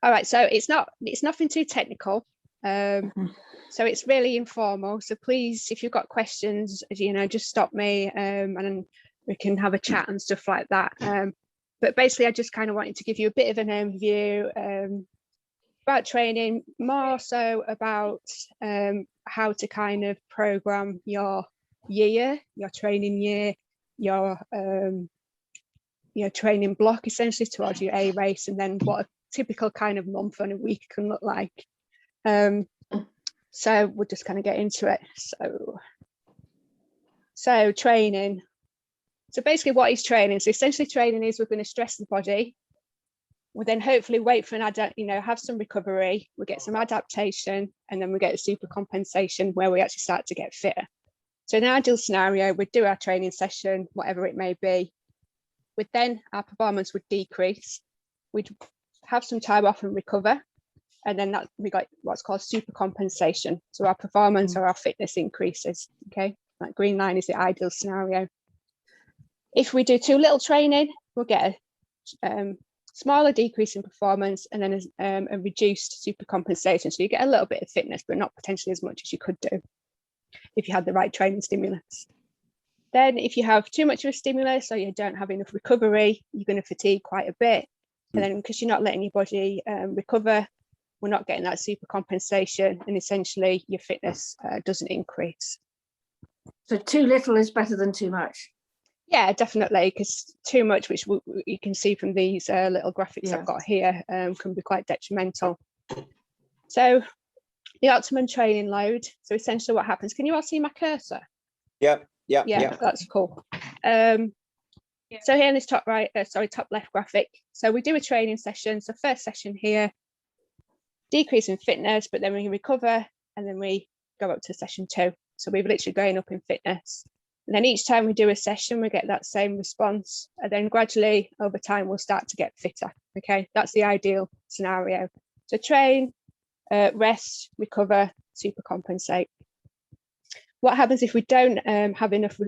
All right, so it's nothing too technical. So it's really informal. So please, if you've got questions, just stop me, and we can have a chat and stuff like that. But basically, I just kind of wanted to give you a bit of an overview about training, more so about how to kind of program your year, your training year, your training block essentially towards your A race, and then what a typical kind of month and a week can look like. So we'll just kind of get into it. So training. So basically what is training? So essentially training is we're going to stress the body. We'll then hopefully wait for have some recovery. We'll get some adaptation, and then we get a super compensation where we actually start to get fitter. So in an ideal scenario, we'd do our training session, whatever it may be. Then our performance would decrease. We'd have some time off and recover. And then we got what's called super compensation. So our performance or our fitness increases. Okay, that green line is the ideal scenario. If we do too little training, we'll get a smaller decrease in performance, and then a reduced super compensation. So you get a little bit of fitness, but not potentially as much as you could do if you had the right training stimulus. Then if you have too much of a stimulus or you don't have enough recovery, you're going to fatigue quite a bit. And then because you're not letting your body recover, we're not getting that super compensation, and essentially your fitness doesn't increase. So too little is better than too much. Yeah, definitely, because too much, which you can see from these little graphics I've got here, can be quite detrimental. So the optimum training load. So essentially what happens, can you all see my cursor? Yeah, that's cool. So here in this top left graphic, so we do a training session. So first session here, decrease in fitness, but then we recover, and then we go up to session 2. So we're literally going up in fitness. And then each time we do a session, we get that same response. And then gradually over time, we'll start to get fitter. Okay, that's the ideal scenario. So train, rest, recover, super compensate. What happens if we don't have enough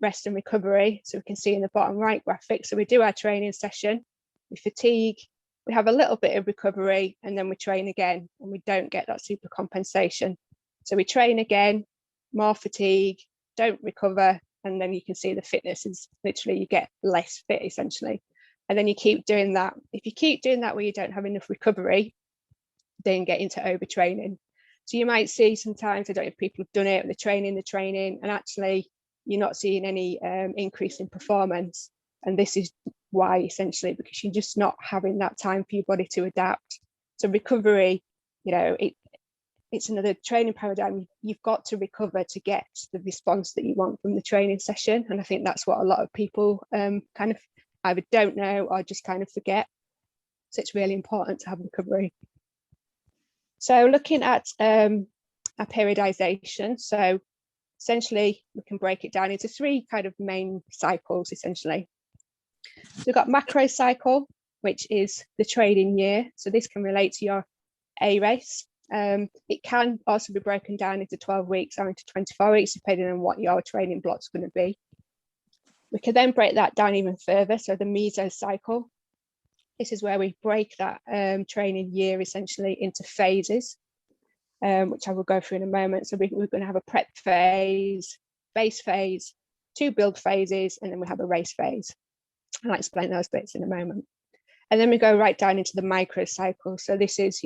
rest and recovery? So we can see in the bottom right graphic. So we do our training session, we fatigue, we have a little bit of recovery, and then we train again, and we don't get that super compensation. So we train again, more fatigue, don't recover, and then you can see the fitness is literally, you get less fit essentially. And then you keep doing that. If you keep doing that where you don't have enough recovery, then you get into overtraining. So you might see sometimes, I don't know if people have done it, the training, and actually you're not seeing any increase in performance. And this is why, essentially, because you're just not having that time for your body to adapt. So recovery, it's another training paradigm. You've got to recover to get the response that you want from the training session. And I think that's what a lot of people kind of either don't know or just kind of forget. So it's really important to have recovery. So looking at our periodization, so essentially we can break it down into 3 kind of main cycles, essentially. So we've got macro cycle, which is the training year. So this can relate to your A race. It can also be broken down into 12 weeks or into 24 weeks, depending on what your training block's going to be. We can then break that down even further. So the mesocycle. This is where we break that training year essentially into phases, which I will go through in a moment. So we're going to have a prep phase, base phase, 2 build phases, and then we have a race phase. I'll explain those bits in a moment. And then we go right down into the micro cycle. So this is,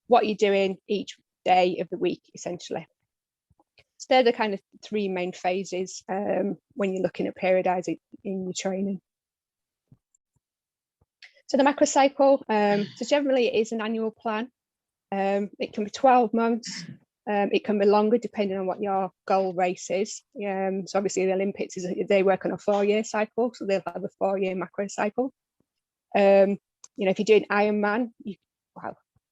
what you're doing each day of the week, essentially. So they're the kind of 3 main phases when you're looking at periodizing in your training. So the macro cycle, so generally it is an annual plan. It can be 12 months. It can be longer depending on what your goal race is. So obviously the Olympics, they work on a 4-year cycle, so they'll have a 4-year macro cycle. If you're doing Ironman,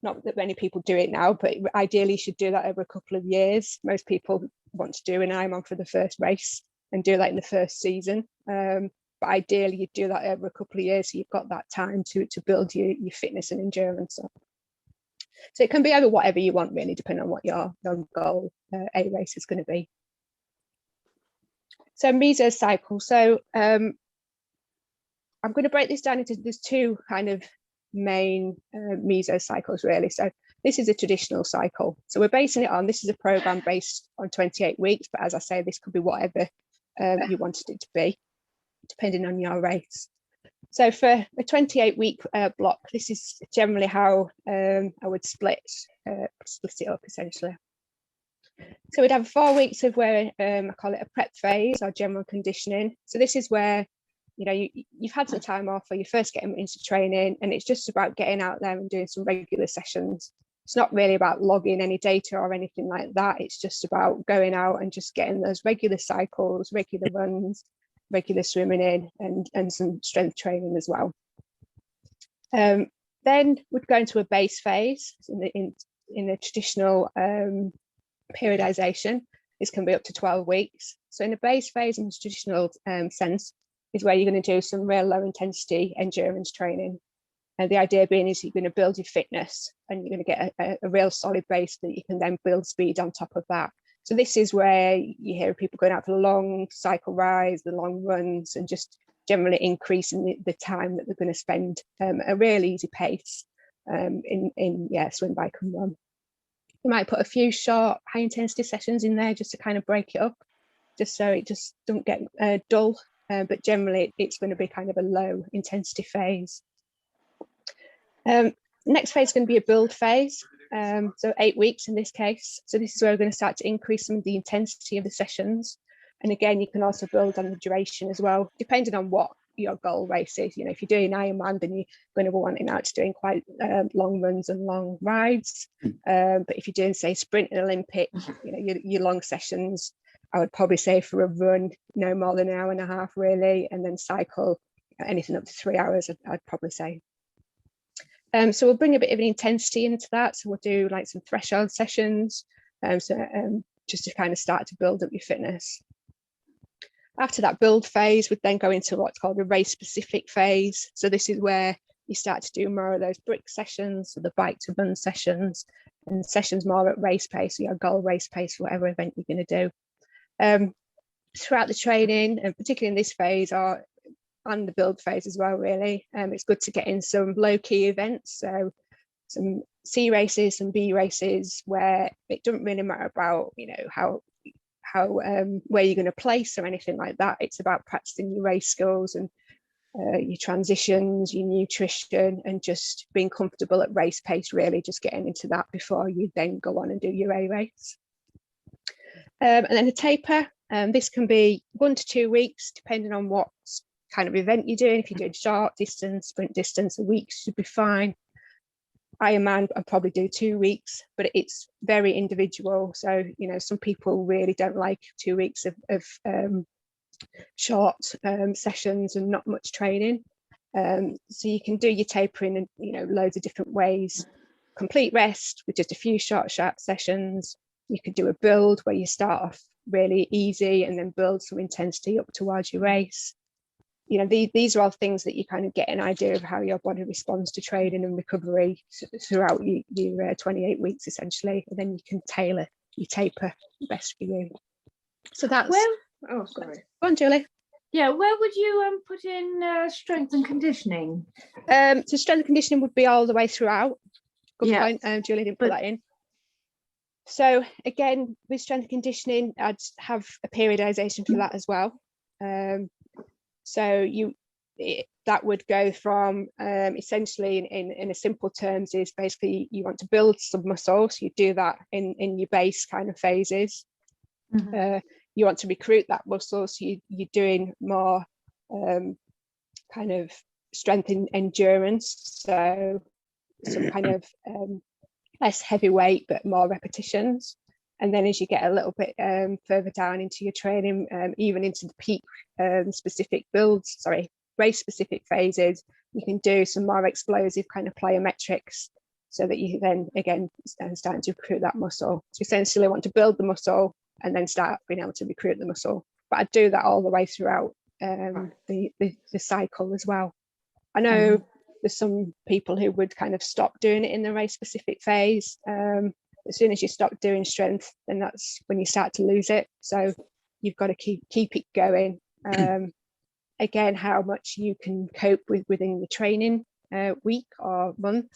not that many people do it now, but ideally you should do that over a couple of years. Most people want to do an Ironman for the first race and do that in the first season. But ideally you do that over a couple of years, so you've got that time to build your fitness and endurance up. So it can be over whatever you want, really, depending on what your goal A race is going to be. So mesocycle. So I'm going to break this down into, there's 2 kind of main meso cycles really. So this is a traditional cycle. So we're basing it on, this is a program based on 28 weeks, but as I say, this could be whatever you wanted it to be, depending on your race. So for a 28-week block, this is generally how I would split it up essentially. So we'd have 4 weeks of where I call it a prep phase or general conditioning. So this is where, you know, you've had some time off or you're first getting into training, and it's just about getting out there and doing some regular sessions. It's not really about logging any data or anything like that. It's just about going out and just getting those regular cycles, regular runs, regular swimming in, and some strength training as well. Then we'd go into a base phase in the traditional periodization. This can be up to 12 weeks. So in the base phase, in the traditional sense, is where you're going to do some real low intensity endurance training. And the idea being is you're going to build your fitness and you're going to get a real solid base that you can then build speed on top of that. So this is where you hear people going out for the long cycle rides, the long runs, and just generally increasing the time that they're going to spend a real easy pace in swim, bike and run. You might put a few short high intensity sessions in there just to kind of break it up, just so it just don't get dull, but generally it's going to be kind of a low intensity phase. Next phase is going to be a build phase, so 8 weeks in this case. So this is where we're going to start to increase some of the intensity of the sessions, and again you can also build on the duration as well, depending on what your goal race is. You know, if you're doing Ironman, then you're going to be wanting out to doing quite long runs and long rides, but if you're doing, say, sprint and Olympic, you know, your long sessions, I would probably say for a run no more than an hour and a half really, and then cycle anything up to 3 hours, I'd probably say. So we'll bring a bit of an intensity into that. So we'll do like some threshold sessions, just to kind of start to build up your fitness. After that build phase, we'd then go into what's called a race specific phase. So this is where you start to do more of those brick sessions, so the bike to run sessions, and sessions more at race pace, so your goal race pace for whatever event you're going to do. Throughout the training, and particularly in this phase, or and the build phase as well, really, it's good to get in some low-key events, so some C races, some B races, where it doesn't really matter about, you know, how where you're going to place or anything like that. It's about practicing your race skills and your transitions, your nutrition, and just being comfortable at race pace, really, just getting into that before you then go on and do your A race. And then a taper, this can be 1 to 2 weeks depending on what kind of event you're doing. If you're doing short distance, sprint distance, a week should be fine. Ironman, I'd probably do 2 weeks, but it's very individual. So, you know, some people really don't like 2 weeks of short sessions and not much training. So you can do your tapering in, you know, loads of different ways. Complete rest with just a few short sessions. You could do a build where you start off really easy and then build some intensity up towards your race. You know, these are all things that you kind of get an idea of how your body responds to training and recovery throughout your 28 weeks, essentially. And then you can tailor your taper best for you. So that's... Oh, sorry. Go on, Julie. Yeah, where would you put in strength and conditioning? So strength and conditioning would be all the way throughout. Good point. Julie didn't put that in. So again, with strength and conditioning, I'd have a periodization for that as well. So that would go from essentially in a simple terms is basically you want to build some muscle, so you do that in your base kind of phases. You want to recruit that muscle, so you're doing more kind of strength and endurance, so some kind of less heavy weight but more repetitions. And then as you get a little bit further down into your training, even into the peak specific race specific phases, you can do some more explosive kind of plyometrics, so that you then again starting to recruit that muscle. So essentially want to build the muscle and then start being able to recruit the muscle. But I do that all the way throughout the cycle as well. I know there's some people who would kind of stop doing it in the race specific phase. As soon as you stop doing strength, then that's when you start to lose it. So you've got to keep it going. Again, how much you can cope with within the training week or month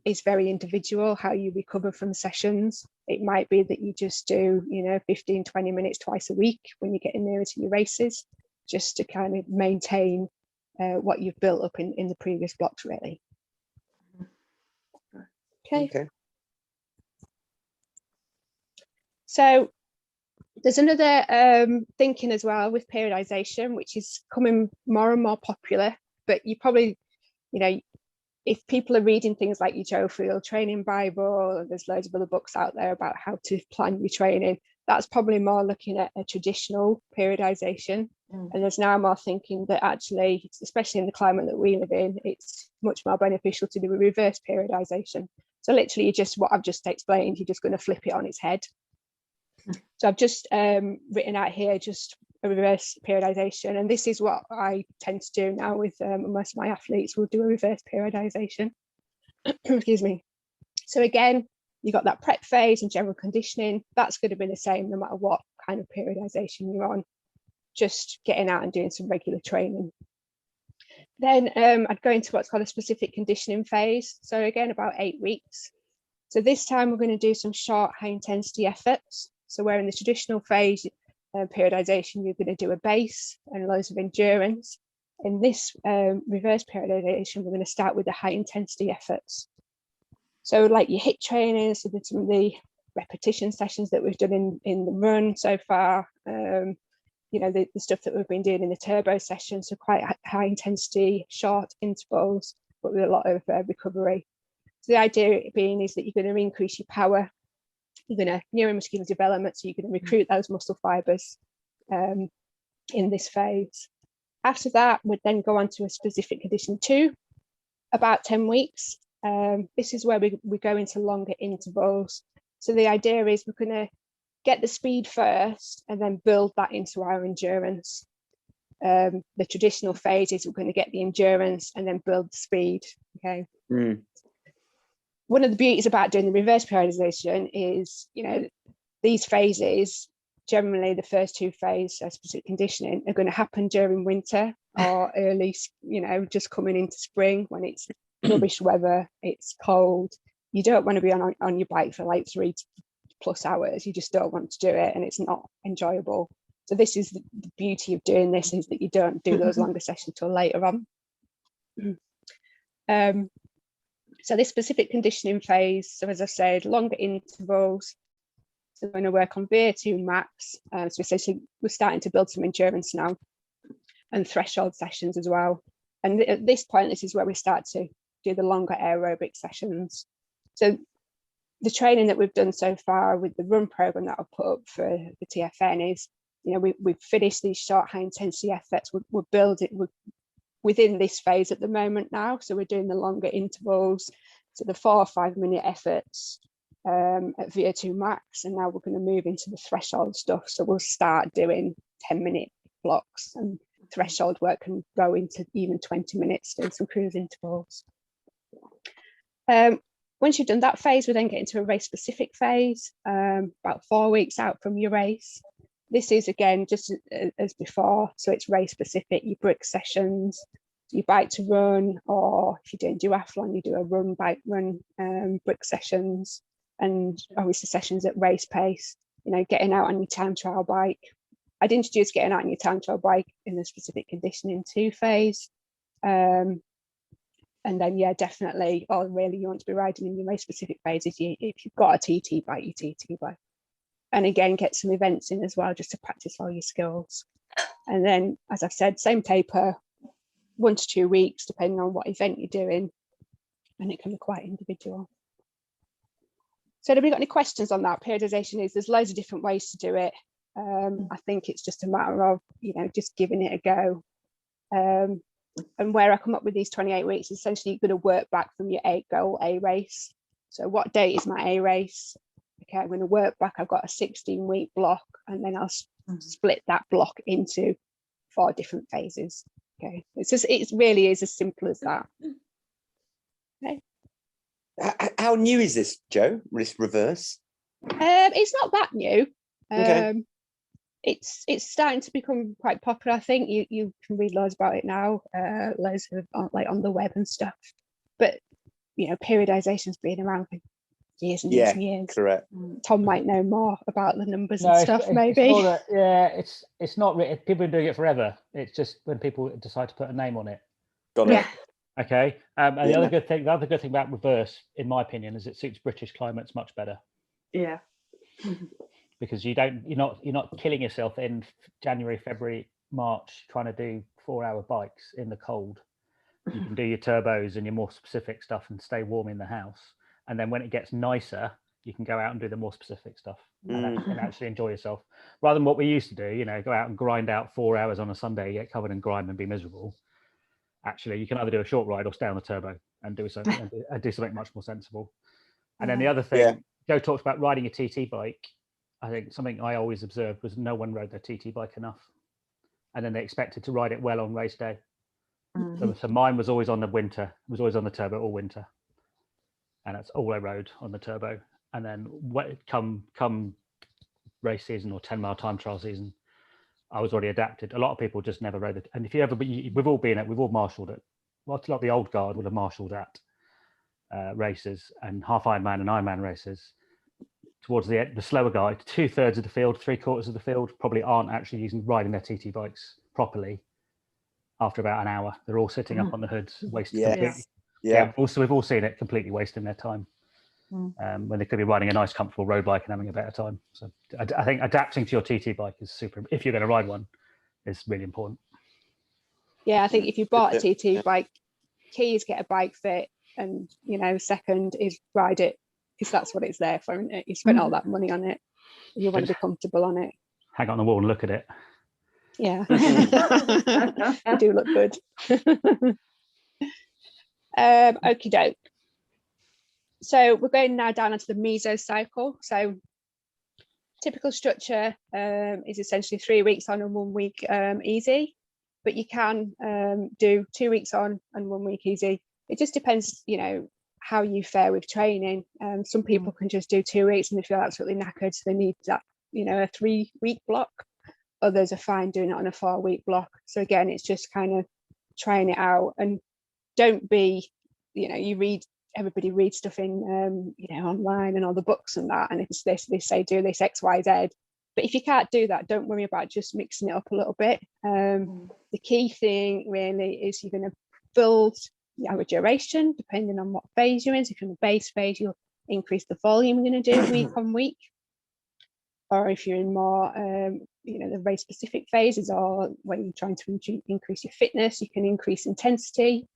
is very individual, how you recover from sessions. It might be that you just do, 15-20 minutes twice a week when you're getting nearer to your races, just to kind of maintain what you've built up in the previous blocks, really. Okay. So there's another thinking as well with periodization, which is coming more and more popular, but you probably, if people are reading things like your Joe Field Training Bible, there's loads of other books out there about how to plan your training, that's probably more looking at a traditional periodization. And there's now more thinking that actually, especially in the climate that we live in, it's much more beneficial to do a reverse periodization. So literally just what I've just explained, you're just going to flip it on its head. So I've just written out here just a reverse periodization, and this is what I tend to do now with most of my athletes. We'll do a reverse periodization. Excuse me. So again, you've got that prep phase and general conditioning. That's going to be the same no matter what kind of periodization you're on, just getting out and doing some regular training. Then I'd go into what's called a specific conditioning phase. So again, about 8 weeks. So this time we're going to do some short, high intensity efforts. So where in the traditional phase periodization, you're going to do a base and loads of endurance. In this reverse periodization, we're going to start with the high intensity efforts. So like your HIIT training, so some of the repetition sessions that we've done in the run so far, the stuff that we've been doing in the turbo session, so quite high intensity, short intervals, but with a lot of recovery. So the idea being is that you're going to increase your power, you're going to neuromuscular development, so you're going to recruit those muscle fibers in this phase. After that, we'd then go on to a specific condition 2, about 10 weeks. This is where we go into longer intervals. So the idea is we're going to get the speed first and then build that into our endurance. The traditional phase is we're going to get the endurance and then build the speed. Okay. One of the beauties about doing the reverse periodization is, these phases, generally the first 2 phases, specific conditioning, are going to happen during winter or early, just coming into spring when it's rubbish weather, it's cold. You don't want to be on your bike for like 3+ hours. You just don't want to do it, and it's not enjoyable. So this is the beauty of doing this, is that you don't do those longer sessions till later on. So this specific conditioning phase, so as I said, longer intervals. So we're going to work on VO2 max. So essentially we're starting to build some endurance now, and threshold sessions as well. And at this point, this is where we start to do the longer aerobic sessions. So the training that we've done so far with the run program that I've put up for the TFN is, we've finished these short, high intensity efforts. We're building, we're within this phase at the moment now. So we're doing the longer intervals, so the 4 or 5 minute efforts at VO2 max. And now we're going to move into the threshold stuff. So we'll start doing 10-minute blocks, and threshold work can go into even 20 minutes, doing some cruise intervals. Once you've done that phase, we then get into a race specific phase, about 4 weeks out from your race. This is again just as before, so it's race specific. Your brick sessions, you bike to run, or if you're doing duathlon, you do a run, bike, run, brick sessions, and obviously sessions at race pace. Getting out on your time trial bike. I'd introduce getting out on your time trial bike in the specific conditioning 2 phase. And then, yeah, definitely, or really you want to be riding in your race specific phases, if you've got a TT bike, your TT bike. And again, get some events in as well, just to practice all your skills. And then, as I've said, same taper, 1 to 2 weeks, depending on what event you're doing. And it can be quite individual. So have we got any questions on that? Periodization there's loads of different ways to do it. I think it's just a matter of, just giving it a go. And where I come up with these 28 weeks, essentially you're going to work back from your goal A race. So what date is my A race? Okay, I'm going to work back. I've got a 16-week block, and then I'll split that block into 4 different phases. Okay, it really is as simple as that. Okay. How new is this, Joe? This reverse? It's not that new. Okay. it's starting to become quite popular. I think you can read loads about it now, loads of like on the web and stuff. But periodization's been around for years and years and years. Correct. Tom might know more about the numbers No, and stuff, maybe. It's more that, yeah, it's not really, people have been doing it forever. It's just when people decide to put a name on it. Got it. Okay. And the Yeah. other good thing about reverse, in my opinion, is it suits British climates much better. Yeah. Because you're not killing yourself in January, February, March trying to do 4-hour bikes in the cold. You can do your turbos and your more specific stuff and stay warm in the house. And then when it gets nicer, you can go out and do the more specific stuff and actually enjoy yourself, rather than what we used to do. Go out and grind out 4 hours on a Sunday, get covered in grime and be miserable. Actually, you can either do a short ride or stay on the turbo and do something much more sensible. And then the other thing, Joe talks about riding a TT bike. I think something I always observed was no one rode their TT bike enough, and then they expected to ride it well on race day. So mine was always on the turbo all winter, and that's all I rode on the turbo. And then come race season or 10-mile time trial season, I was already adapted. A lot of people just never rode it. And if you ever, we've all marshaled it. Well, a lot of the old guard would have marshaled at races and half Ironman and Ironman races. Towards the end, the slower guy, 2/3 of the field, 3/4 of the field probably aren't actually riding their TT bikes properly. After about an hour, they're all sitting up on the hoods, wasted completely. Yeah. Also, we've all seen it completely wasting their time when they could be riding a nice, comfortable road bike and having a better time. So I think adapting to your TT bike is super. If you're going to ride one, is really important. Yeah, I think if you bought a TT bike, key is get a bike fit, and second is ride it, because that's what it's there for, isn't it? You spent all that money on it, you want to be comfortable on it. Hang on the wall and look at it. Yeah. They do look good. Okie doke. So we're going now down onto the mesocycle. So typical structure is essentially 3 weeks on and 1 week easy, but you can do 2 weeks on and 1 week easy. It just depends, how you fare with training. Some people can just do 2 weeks and they feel absolutely knackered, so they need that, a 3 week block. Others are fine doing it on a 4 week block. So again, it's just kind of trying it out, and don't be, everybody reads stuff in, online and all the books and that, and it's this, they say do this X, Y, Z. But if you can't do that, don't worry about just mixing it up a little bit. The key thing really is you're going to build your duration depending on what phase you're in. So if you're in the base phase, you'll increase the volume you're going to do week on week. Or if you're in more, the race specific phases, or when you're trying to increase your fitness, you can increase intensity.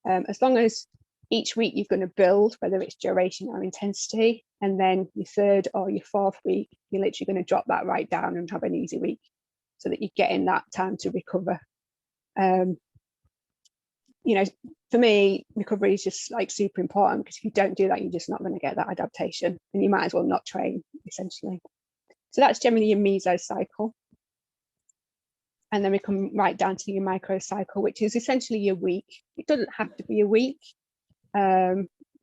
As long as each week you're going to build, whether it's duration or intensity, and then your 3rd or your 4th week, you're literally going to drop that right down and have an easy week, so that you're getting that time to recover. For me, recovery is just like super important, because if you don't do that, you're just not going to get that adaptation, and you might as well not train, essentially. So that's generally your mesocycle. And then we come right down to your microcycle, which is essentially your week. It doesn't have to be a week.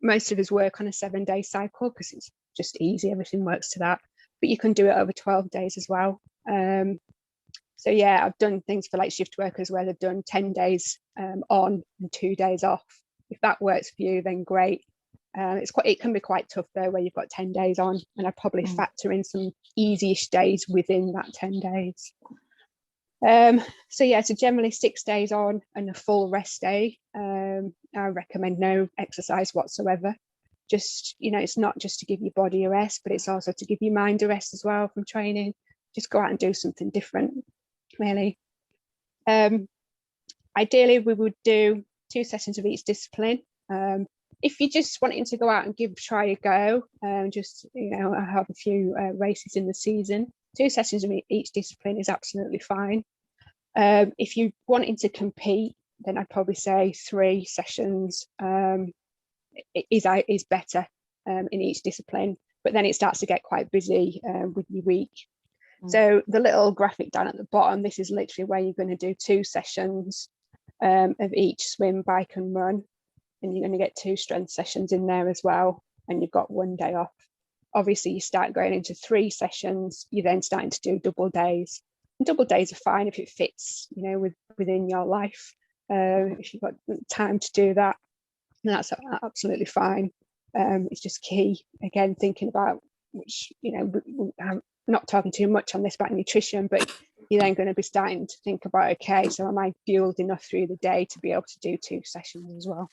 Most of us work on a 7-day cycle because it's just easy. Everything works to that. But you can do it over 12 days as well. So yeah, I've done things for like shift workers where they've done 10 days on and 2 days off. If that works for you, then great. It can be quite tough though, where you've got 10 days on, and I'd probably factor in some easy-ish days within that 10 days. So generally 6 days on and a full rest day. I recommend no exercise whatsoever. Just, it's not just to give your body a rest, but it's also to give your mind a rest as well from training. Just go out and do something different, really. Ideally, we would do 2 sessions of each discipline. If you're just wanting to go out and try a go, just, I have a few races in the season, 2 sessions of each discipline is absolutely fine. If you're wanting to compete, then I'd probably say 3 sessions is better in each discipline, but then it starts to get quite busy with your week. So the little graphic down at the bottom, this is literally where you're going to do 2 sessions of each swim, bike and run, and you're going to get 2 strength sessions in there as well, and you've got 1 day off. Obviously you start going into 3 sessions, you're then starting to do double days. double days are fine if it fits, you know, within your life. If you've got time to do that, then that's absolutely fine. It's just key, again, thinking about which, you know, I'm not talking too much on this about nutrition, but you're then going to be starting to think about, okay, so am I fueled enough through the day to be able to do 2 sessions as well?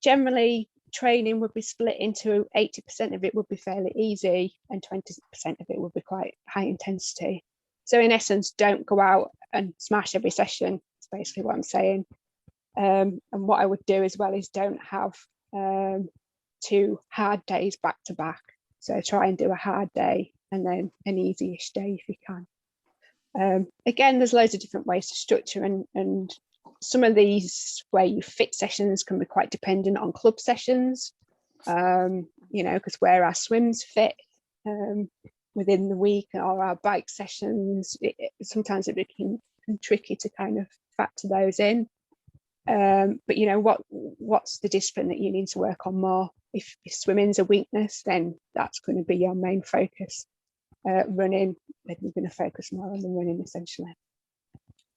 Generally, training would be split into 80% of it would be fairly easy and 20% of it would be quite high intensity. So in essence, don't go out and smash every session. That's basically what I'm saying. And what I would do as well is don't have 2 hard days back to back. So try and do a hard day and then an easy-ish day if you can. Again, there's loads of different ways to structure, and some of these where you fit sessions can be quite dependent on club sessions, you know, because where our swims fit within the week or our bike sessions, sometimes it becomes tricky to kind of factor those in. But you know, what's the discipline that you need to work on more? If swimming's a weakness, then that's going to be your main focus. Running, then you're going to focus more on the running essentially.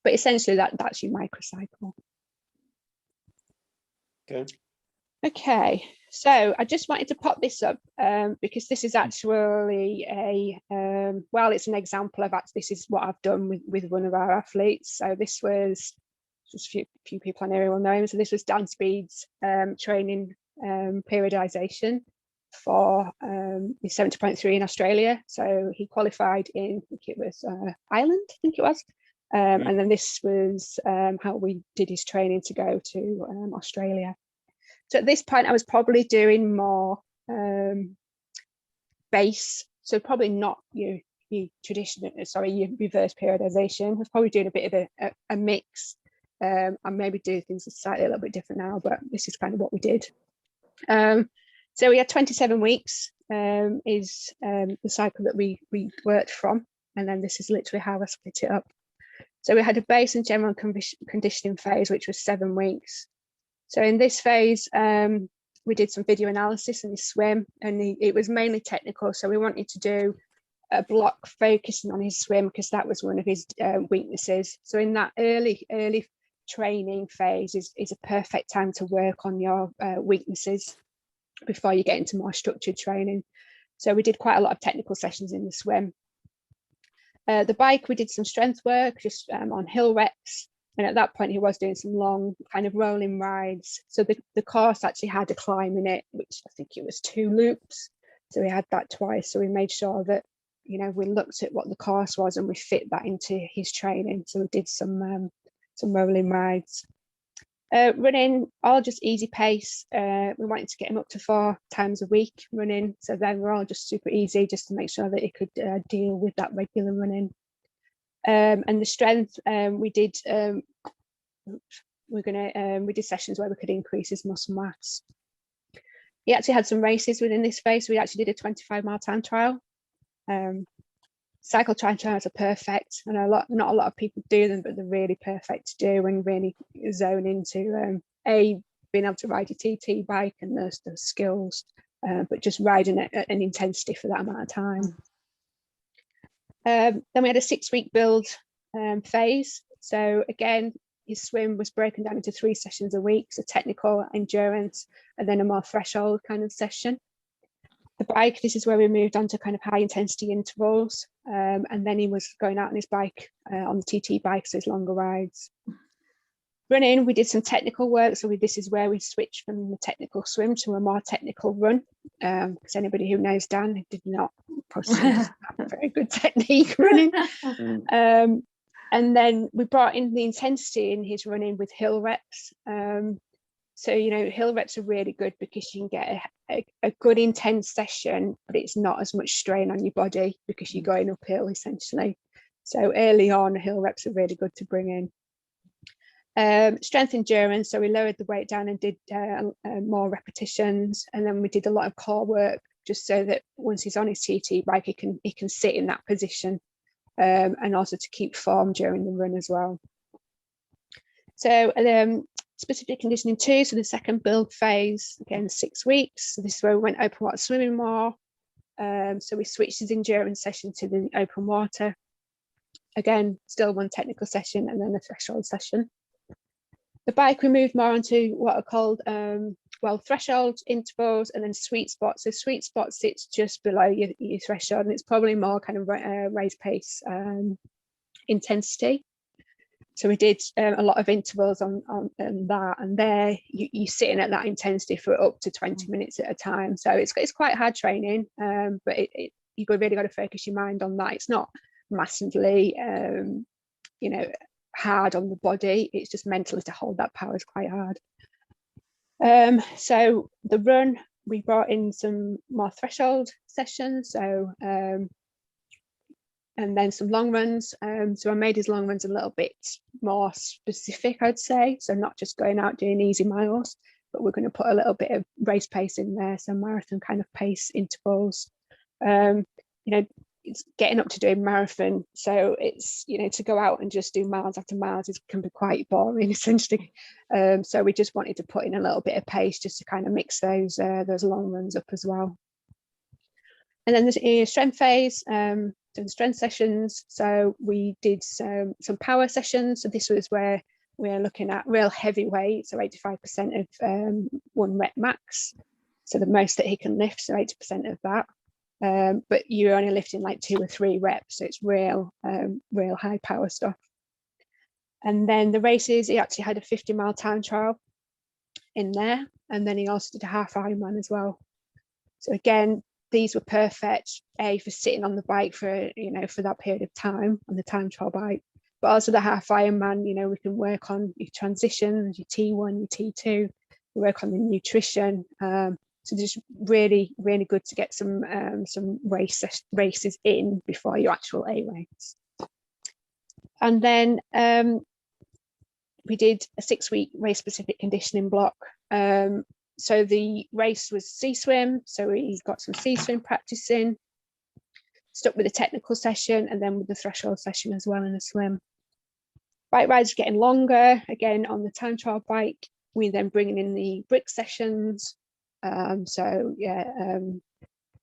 But essentially that's your microcycle. Okay, so I just wanted to pop this up because this is actually a well, it's an example of this is what I've done with one of our athletes. So this was just a few people I know will know him. So this was Dan Speed's training periodization for the 70.3 in Australia. So he qualified in, I think it was Ireland, I think it was. And then this was how we did his training to go to Australia. So at this point, I was probably doing more base. So probably not your traditional, your reverse periodization. I was probably doing a bit of a mix. I maybe do things slightly a little bit different now, but this is kind of what we did. So we had 27 weeks is the cycle that we worked from. And then this is literally how I split it up. So we had a base and general conditioning phase, which was 7 weeks. So in this phase, we did some video analysis in his swim, and it was mainly technical. So we wanted to do a block focusing on his swim because that was one of his weaknesses. So in that early training phase is a perfect time to work on your weaknesses before you get into more structured training. So we did quite a lot of technical sessions in the swim. The bike, we did some strength work just on hill reps. And at that point, he was doing some long kind of rolling rides. So the course actually had a climb in it, which I think it was 2 loops. So we had that twice. So we made sure that, you know, we looked at what the course was and we fit that into his training. So we did some rolling rides. Running, all just easy pace. We wanted to get him up to 4 times a week running. So then we're all just super easy just to make sure that he could deal with that regular running. And the strength, we did sessions where we could increase his muscle mass. He actually had some races within this phase. We actually did a 25-mile time trial. Cycle time trials are perfect, and not a lot of people do them, but they're really perfect to do and really zone into being able to ride your TT bike and those skills, but just riding at an intensity for that amount of time. Then we had a 6-week build phase. So again, his swim was broken down into 3 sessions a week, so technical, endurance, and then a more threshold kind of session. The bike, this is where we moved on to kind of high intensity intervals, and then he was going out on his bike, on the TT bike, so his longer rides. Running, we did some technical work, so this is where we switched from the technical swim to a more technical run, because anybody who knows Dan did not have very good technique running. And then we brought in the intensity in his running with hill reps. So, you know, hill reps are really good because you can get a good intense session, but it's not as much strain on your body because you're going uphill essentially. So early on, hill reps are really good to bring in. Strength endurance, so we lowered the weight down and did more repetitions, and then we did a lot of core work just so that once he's on his TT bike, he can sit in that position, and also to keep form during the run as well. So specific conditioning 2, so the second build phase, again 6 weeks. So this is where we went open water swimming more. So we switched his endurance session to the open water again, still one technical session and then a threshold session. The bike, we moved more onto what are called threshold intervals and then sweet spots. So sweet spot sits just below your threshold, and it's probably more kind of race pace intensity. So we did a lot of intervals on that, and there you're sitting at that intensity for up to 20 minutes at a time. So it's quite hard training, but you've really got to focus your mind on that. It's not massively, hard on the body. It's just mentally to hold that power is quite hard. So the run, we brought in some more threshold sessions. So and then some long runs. So I made his long runs a little bit more specific, I'd say. So not just going out doing easy miles, but we're going to put a little bit of race pace in there. So marathon kind of pace intervals. It's getting up to doing marathon. So it's, to go out and just do miles after miles can be quite boring, essentially. So we just wanted to put in a little bit of pace just to kind of mix those long runs up as well. And then there's strength phase, doing strength sessions. So we did some power sessions. So this was where we're looking at real heavy weight, so 85% of 1 rep max. So the most that he can lift, so 80% of that. But you're only lifting like 2 or 3 reps, so it's real high power stuff. And then the races, he actually had a 50-mile time trial in there, and then he also did a half Ironman as well. So again, these were perfect, for sitting on the bike for that period of time on the time trial bike, but also the half Ironman. We can work on your transitions, your T1, your T2, work on the nutrition. So just really, really good to get some races in before your actual A race. And then we did a 6-week race-specific conditioning block. So the race was sea swim. So he got some sea swim practice in, stuck with a technical session, and then with the threshold session as well in a swim. Bike rides are getting longer. Again, on the time trial bike, we then bringing in the brick sessions.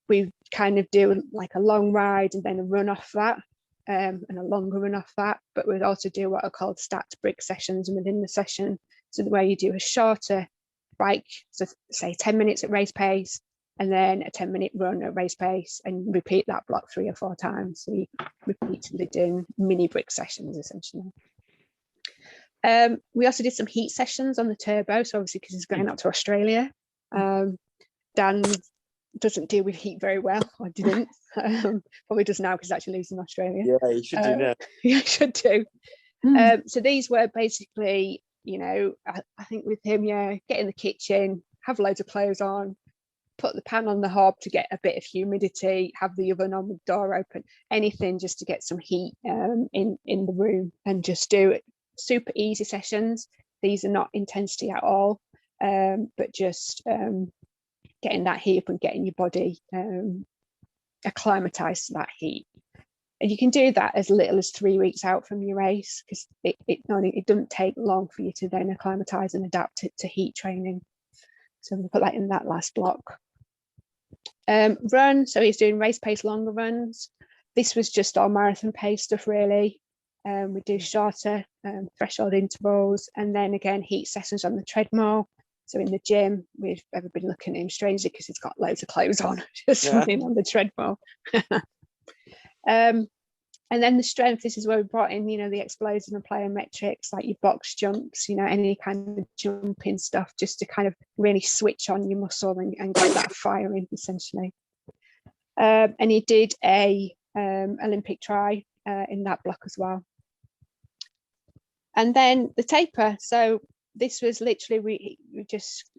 We kind of do like a long ride and then a run off that, and a longer run off that, but we'd also do what are called stacked brick sessions within the session. So the way you do a shorter bike, so say 10 minutes at race pace, and then a 10-minute run at race pace, and repeat that block 3 or 4 times. So you repeatedly doing mini brick sessions essentially. We also did some heat sessions on the turbo, so obviously because he's going out to Australia. Dan doesn't deal with heat very well, or didn't. Probably does now because actually lives in Australia. Yeah, you should do that. Yeah, should do. So these were basically, I think with him, get in the kitchen, have loads of clothes on, put the pan on the hob to get a bit of humidity, have the oven on with the door open, anything just to get some heat in the room, and just do it. Super easy sessions. These are not intensity at all, but just getting that heat up and getting your body acclimatized to that heat. And you can do that as little as 3 weeks out from your race, because it doesn't take long for you to then acclimatize and adapt to heat training. So we'll put that in that last block. Run, so he's doing race pace longer runs. This was just our marathon pace stuff really. We do shorter threshold intervals, and then again heat sessions on the treadmill. So in the gym, we've ever been looking at him strangely because he's got loads of clothes on, just running on the treadmill. And then the strength, this is where we brought in, the explosive and plyometrics, like your box jumps, any kind of jumping stuff, just to kind of really switch on your muscle and get that firing essentially. And he did a Olympic try in that block as well. And then the taper. So this was literally, we just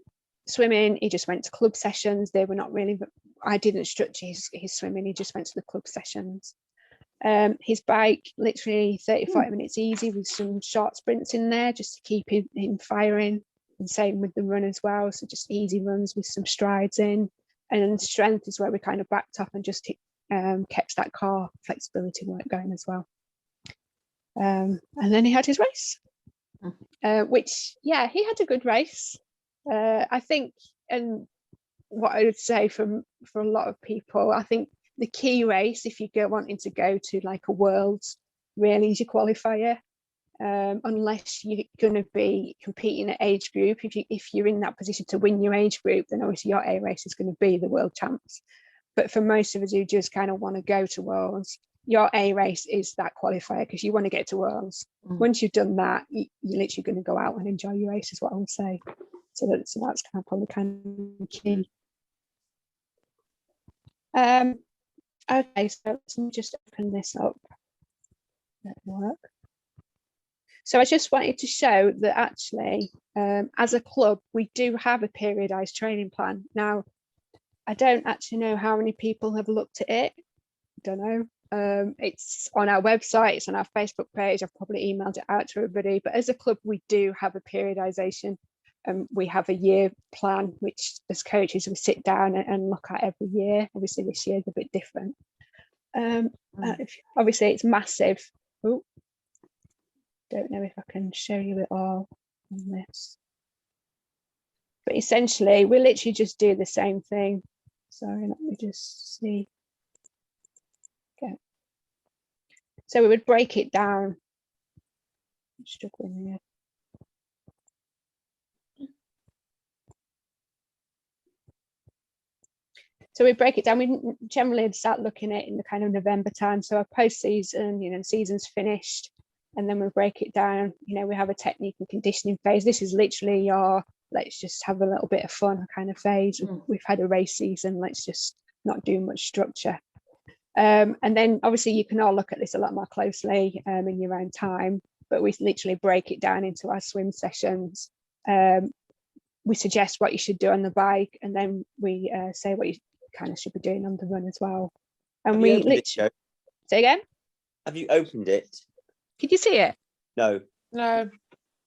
swimming. He just went to club sessions. They were not really, I didn't structure his swimming. He just went to the club sessions. His bike, literally 30-40 minutes easy with some short sprints in there just to keep him firing. And same with the run as well. So just easy runs with some strides in. And then strength is where we kind of backed up and just kept that core flexibility work going as well. And then he had his race, which, he had a good race. I think, and what I would say for a lot of people, I think the key race, if you go wanting to go to like a worlds, really is your qualifier, unless you're going to be competing at age group. If you're in that position to win your age group, then obviously your A race is going to be the world champs. But for most of us who just kind of want to go to Worlds, your A race is that qualifier, because you want to get to Worlds. Once you've done that, you're literally going to go out and enjoy your race, is what I would say. So that's kind of probably kind of key. Okay, so let me just open this up. That'll work. So I just wanted to show that actually, as a club, we do have a periodized training plan. Now, I don't actually know how many people have looked at it. Don't know. It's on our website, it's on our Facebook page. I've probably emailed it out to everybody. But as a club, we do have a periodization. We have a year plan, which as coaches we sit down and look at every year. Obviously, this year is a bit different. Obviously, it's massive. Oh, don't know if I can show you it all on this. But essentially, we literally just do the same thing. Sorry, let me just see. Okay. So we would break it down. I'm struggling here. So we break it down. We generally start looking at it in the kind of November time. So our post-season, the season's finished, and then we break it down. We have a technique and conditioning phase. This is literally your, let's just have a little bit of fun kind of phase. We've had a race season, let's just not do much structure. And then obviously you can all look at this a lot more closely in your own time, but we literally break it down into our swim sessions. We suggest what you should do on the bike, and then we say what you kind of should be doing on the run as well. And we literally say again. Have you opened it? Could you see it? No. No.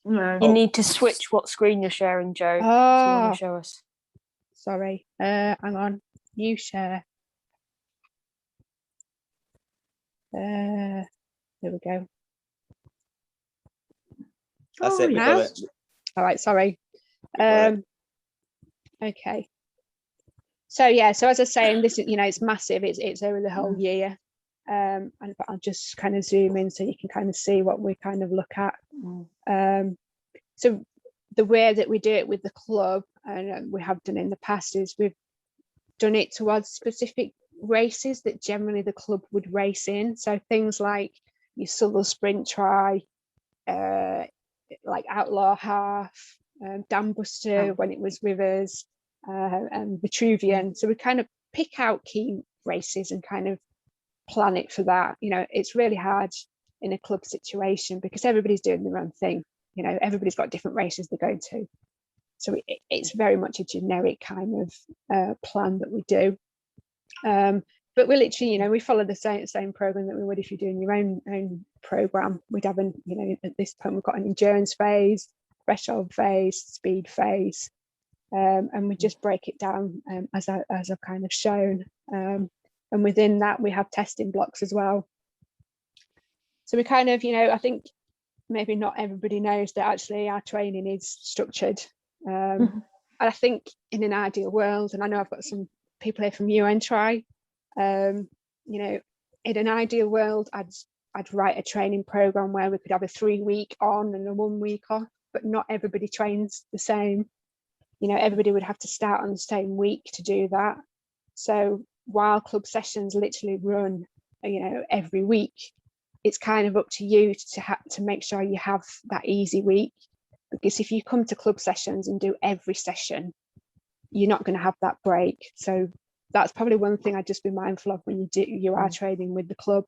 You need to switch what screen you're sharing, Joe. If you want to show us. Sorry. Hang on. New share. There we go. That's it. Now? It. All right. Sorry. Okay. So yeah. So as I was saying, this is it's massive. It's over the whole year. But I'll just kind of zoom in so you can kind of see what we kind of look at. So the way that we do it with the club, and we have done in the past, is we've done it towards specific races that generally the club would race in. So things like your Southern Sprint Tri, like Outlaw Half, Dam Buster when it was with us, and Vitruvian. So we kind of pick out key races and kind of plan it for that. It's really hard in a club situation because everybody's doing their own thing. Everybody's got different races they're going to. So it's very much a generic kind of plan that we do. But we literally, we follow the same program that we would if you're doing your own program. We'd have at this point we've got an endurance phase, threshold phase, speed phase, and we just break it down as I've kind of shown. And within that we have testing blocks as well. So we kind of, I think maybe not everybody knows that actually our training is structured. And I think in an ideal world, and I know I've got some people here from UN Tri, in an ideal world, I'd write a training program where we could have a 3-week on and a 1 week off, but not everybody trains the same. Everybody would have to start on the same week to do that. So while club sessions literally run, every week, it's kind of up to you to make sure you have that easy week. Because if you come to club sessions and do every session, you're not going to have that break. So that's probably one thing I'd just be mindful of when you are training with the club,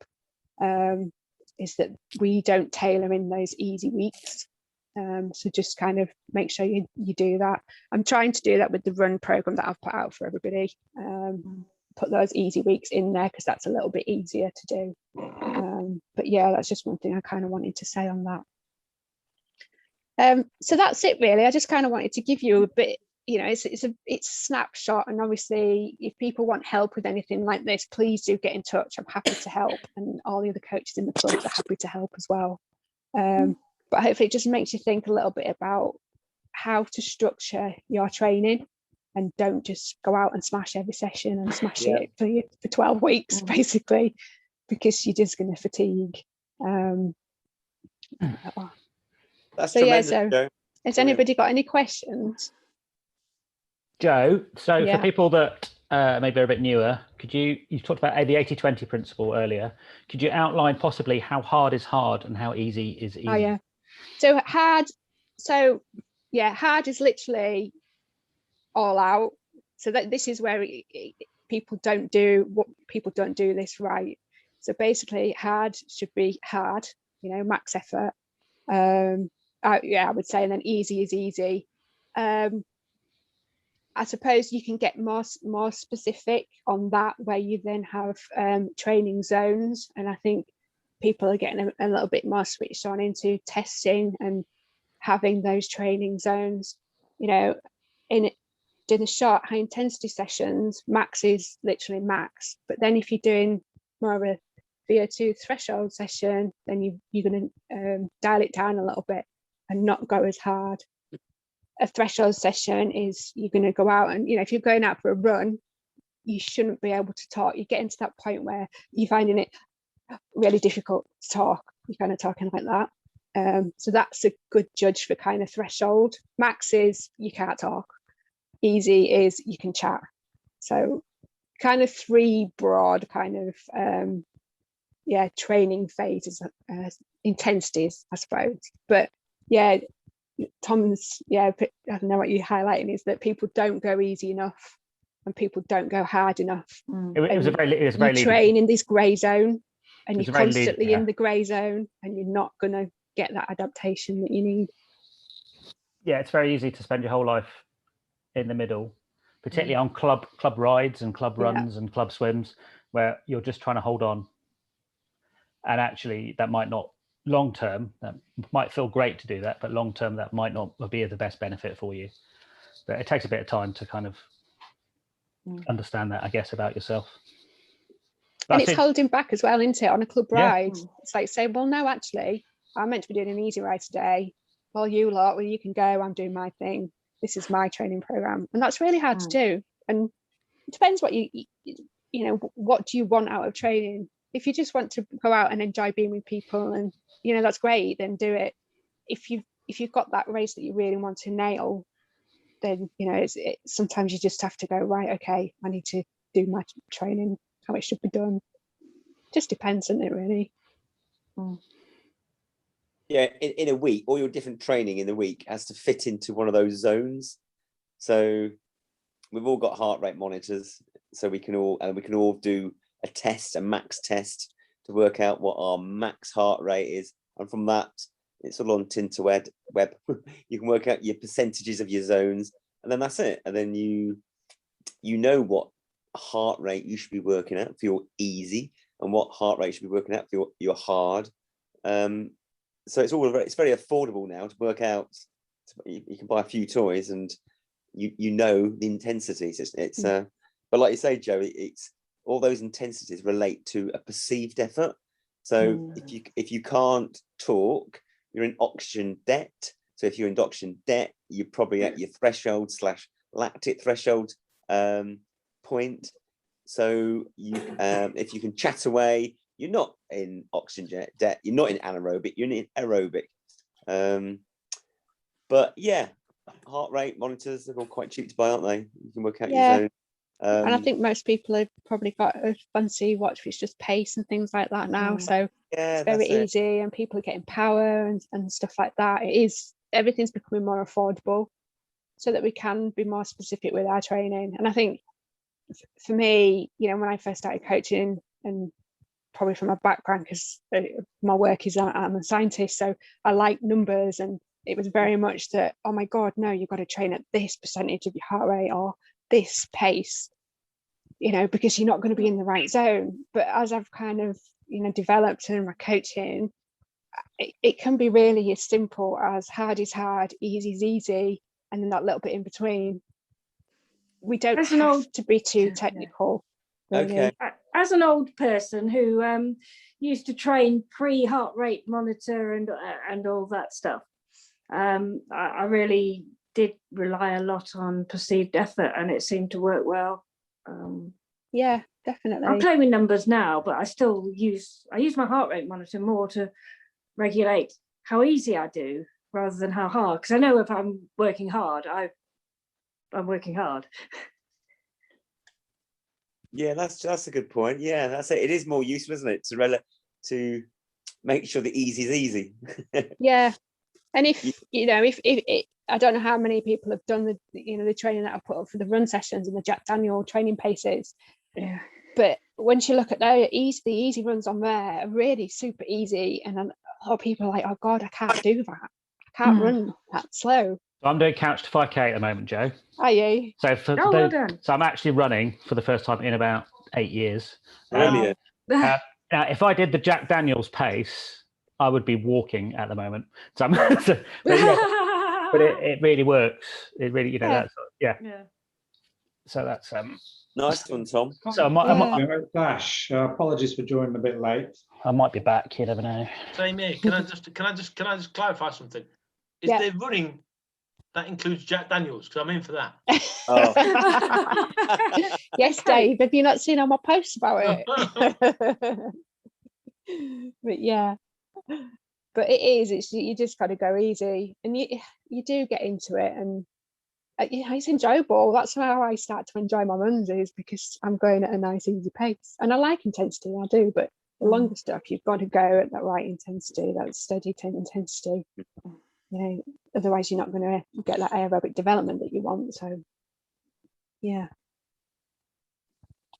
is that we don't tailor in those easy weeks. So just kind of make sure you do that. I'm trying to do that with the run program that I've put out for everybody. Put those easy weeks in there because that's a little bit easier to do. But yeah, that's just one thing I kind of wanted to say on that. So that's it really. I just kind of wanted to give you a bit, it's a snapshot, and obviously if people want help with anything like this, please do get in touch. I'm happy to help, and all the other coaches in the club are happy to help as well. But hopefully it just makes you think a little bit about how to structure your training, and don't just go out and smash every session and smash it for 12 weeks basically, because you're just going to fatigue. That's So yeah, tremendous, so Joe. has Brilliant. anybody got any questions? Joe, so Yeah. for people that maybe are a bit newer, you talked about the 80-20 principle earlier. Could you outline possibly how hard is hard and how easy is easy? Oh yeah. So hard is literally all out. So that this is where people don't do this right. So basically hard should be hard, max effort. I would say, and then easy is easy. I suppose you can get more specific on that, where you then have training zones, and I think people are getting a little bit more switched on into testing and having those training zones. In the short high intensity sessions, max is literally max, but then if you're doing more of a VO2 threshold session, then you're going to dial it down a little bit and not go as hard. A threshold session is you're going to go out and, if you're going out for a run, you shouldn't be able to talk. You get into that point where you're finding it really difficult to talk. You're kind of talking like that. So that's a good judge for kind of threshold. Max is you can't talk. Easy is you can chat. So kind of three broad kind of training phases, intensities, I suppose. But yeah, Tom's, I don't know what you're highlighting is that people don't go easy enough and people don't go hard enough. It was a very you train in this grey zone and you're very constantly in the grey zone and you're not going to get that adaptation that you need. Yeah, it's very easy to spend your whole life in the middle, particularly on club rides and club runs and club swims, where you're just trying to hold on. And actually that might not, long term, that might feel great to do that, but long term that might not be of the best benefit for you. But it takes a bit of time to kind of understand that, I guess, about yourself. But and it's holding back as well, isn't it, on a club ride? It's like saying, well, no, actually, I'm meant to be doing an easy ride today. Well, you can go, I'm doing my thing. This is my training program. And that's really hard to do. And it depends what what do you want out of training? If you just want to go out and enjoy being with people and, that's great, then do it. If you've got that race that you really want to nail, then, sometimes you just have to go, right, okay, I need to do my training, how it should be done. Just depends, doesn't it, really? Yeah, in a week, all your different training in the week has to fit into one of those zones. So we've all got heart rate monitors, so we can all do a test, a max test, to work out what our max heart rate is, and from that, it's all on Tinterweb. You can work out your percentages of your zones, and then that's it. And then you know what heart rate you should be working at for your easy, and what heart rate you should be working at for your hard. So it's very affordable now to work out. You can buy a few toys, and you know the intensities. But like you say, Joe, it's all those intensities relate to a perceived effort. So if you can't talk, you're in oxygen debt. So if you're in oxygen debt, you're probably at your threshold / lactic threshold point. So if you can chat away, you're not in oxygen debt. You're not in anaerobic. You're in aerobic. But yeah, heart rate monitors, they're all quite cheap to buy, aren't they? You can work out your zone. And I think most people have probably got a fancy watch which just pace and things like that now. So it's very easy, and people are getting power and stuff like that. Everything's becoming more affordable so that we can be more specific with our training. And I think for me, when I first started coaching, and probably from my background, because my work is I'm a scientist, so I like numbers, and it was very much that, oh my God, no, you've got to train at this percentage of your heart rate or this pace, because you're not going to be in the right zone. But as I've kind of, developed in my coaching, it can be really as simple as hard is hard, easy is easy, and then that little bit in between. We don't have to be too technical. Really. Okay. As an old person who used to train pre-heart rate monitor and all that stuff, I really did rely a lot on perceived effort, and it seemed to work well. Yeah, I'm definitely. claiming numbers now, but I use my heart rate monitor more to regulate how easy I do rather than how hard. Because I know if I'm working hard, I'm working hard. Yeah, that's a good point. Yeah, that's it. It is more useful, isn't it, to make sure the easy is easy. Yeah, and if I don't know how many people have done the training that I put up for the run sessions and the Jack Daniel training paces. Yeah. But once you look at the easy runs on there are really super easy, and then a lot of people are like, oh God, I can't do that. I can't run that slow. So I'm doing couch to 5K at the moment, Joe. Are you? So well done. so I'm actually running for the first time in about 8 years. Brilliant. Now, if I did the Jack Daniels pace, I would be walking at the moment. So I'm, but it really works. It really, that's Yeah. So that's Nice one, Tom. So Dash, apologies for joining a bit late. I might be back. You never know. Same here. Can I just clarify something? Is there running that includes Jack Daniels? Because I'm in for that. Oh. Yes, Dave. Have you not seen all my posts about it? But yeah, but it's you just got to go easy, and you do get into it, and it's enjoyable. That's how I start to enjoy my runs, is because I'm going at a nice easy pace, and I like intensity, I do, but the longer stuff you've got to go at that right intensity, that steady intensity, otherwise you're not going to get that aerobic development that you want. So yeah,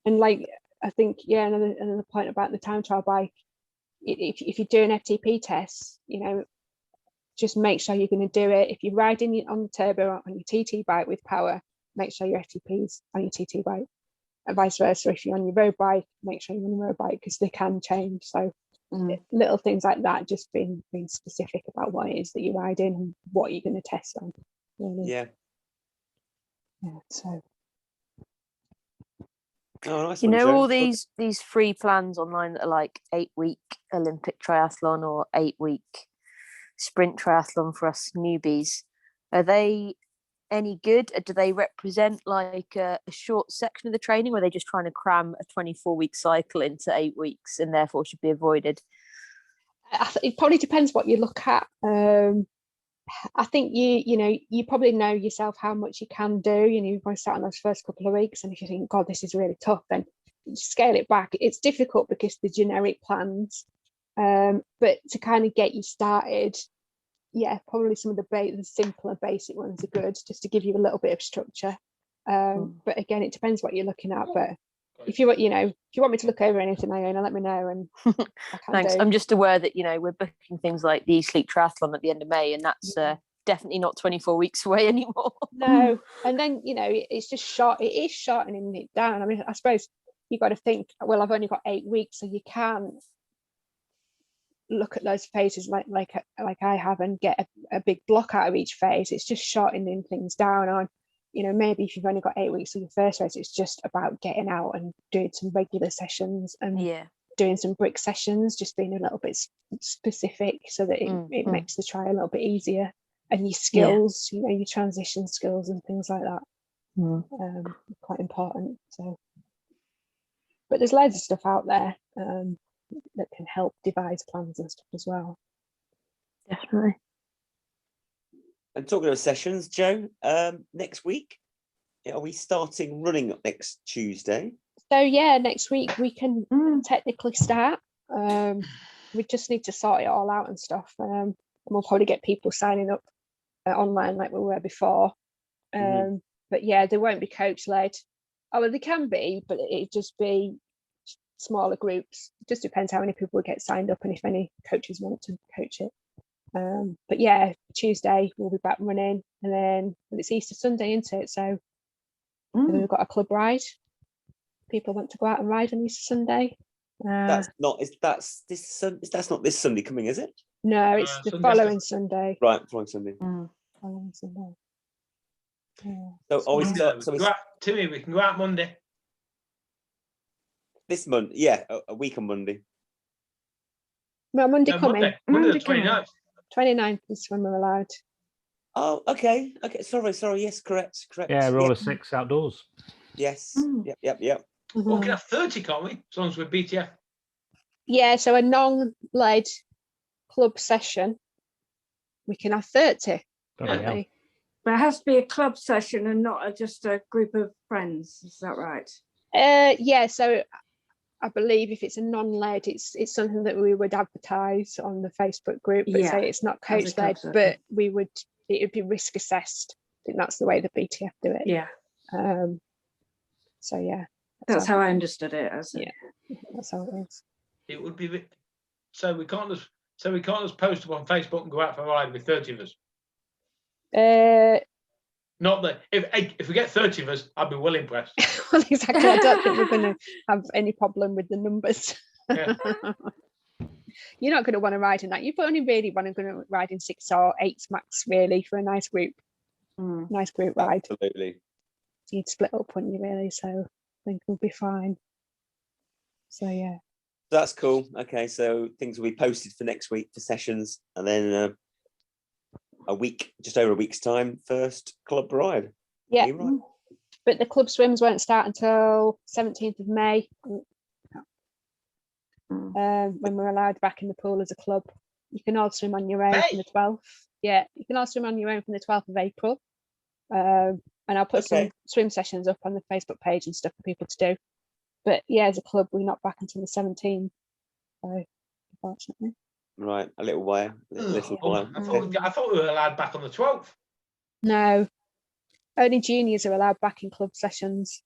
and like I think another point about the time trial bike, if you're doing FTP tests, just make sure you're going to do it. If you're riding on the turbo on your TT bike with power, make sure your FTP's on your TT bike, and vice versa. If you're on your road bike, make sure you're on the road bike, because they can change. So little things like that, just being specific about what it is that you're riding and what you're going to test on. Really. Yeah. So Nice You one, know, Joe. all these free plans online that are like 8-week Olympic triathlon or 8-week sprint triathlon for us newbies, are they any good? Do they represent like a short section of the training, or are they just trying to cram a 24-week cycle into 8 weeks and therefore should be avoided? it probably depends what you look at. I think you probably know yourself how much you can do. You've got to start on those first couple of weeks, and if you think, God, this is really tough, then scale it back. It's difficult because the generic plans, but to kind of get you started, probably some of the simpler basic ones are good, just to give you a little bit of structure. But again, it depends what you're looking at. But if you want me to look over anything, Iona, let me know. And Thanks. I'm just aware that we're booking things like the Sleep Triathlon at the end of May, and that's definitely not 24 weeks away anymore. No, and then it's just short. It is shortening it down. I mean, I suppose you got to think, well, I've only got 8 weeks, so you can't look at those phases like I have and get a big block out of each phase. It's just shortening things down on. Maybe if you've only got 8 weeks of your first race, it's just about getting out and doing some regular sessions and doing some brick sessions, just being a little bit specific so that it makes the trial a little bit easier. And your skills, your transition skills and things like that, quite important. So, but there's loads of stuff out there that can help devise plans and stuff as well. Definitely. And talking of sessions, Joe, next week, are we starting running next Tuesday? So next week we can technically start. We just need to sort it all out and stuff. And we'll probably get people signing up online like we were before. But they won't be coach led. Oh, well, they can be, but it'd just be smaller groups. It just depends how many people will get signed up and if any coaches want to coach it. But Tuesday we'll be back running, and then it's Easter Sunday, isn't it? So we've got a club ride. People want to go out and ride on Easter Sunday. That's not this Sunday coming, is it? No, it's the following Sunday. Right, following Sunday. Following Sunday. So Timmy, we can go out Monday. This month, a week on Monday. No, Monday coming. Monday the 29th. 29th is when we're allowed. Oh, okay. Sorry. Yes, correct. Yeah, roller 6 outdoors. Yes. Yep. Well, we can have 30, can't we? As long as we're BTF. Yeah, so a non-led club session, we can have 30. Bloody hell. But it has to be a club session and not just a group of friends. Is that right? Yeah, so I believe if it's a non-led, it's something that we would advertise on the Facebook group, but say it's not as a coach club led, session. but it would be risk assessed. I think that's the way the BTF do it. Yeah, So yeah, that's how I understood it. that's how it is. It would be so we can't just post up on Facebook and go out for a ride with 30 of us. Not that if we get 30 of us, I'd be well impressed. Well, exactly. I don't think we're going to have any problem with the numbers. Yeah. You're not going to want to ride in that. You only really want to ride in 6 or 8 max, really, for a nice group. Nice group ride. Absolutely. You'd split up, wouldn't you, really? So I think we'll be fine. So yeah. That's cool. Okay, so things will be posted for next week for sessions, and then just over a week's time, first club ride. Yeah. Right. But the club swims won't start until 17th of May. When we're allowed back in the pool as a club. You can all swim on your own from the 12th. Yeah, you can all swim on your own from the 12th of April. And I'll put some swim sessions up on the Facebook page and stuff for people to do. But yeah, as a club, we're not back until the 17th. So unfortunately. Right, a little while. I thought we were allowed back on the 12th. No, only juniors are allowed back in club sessions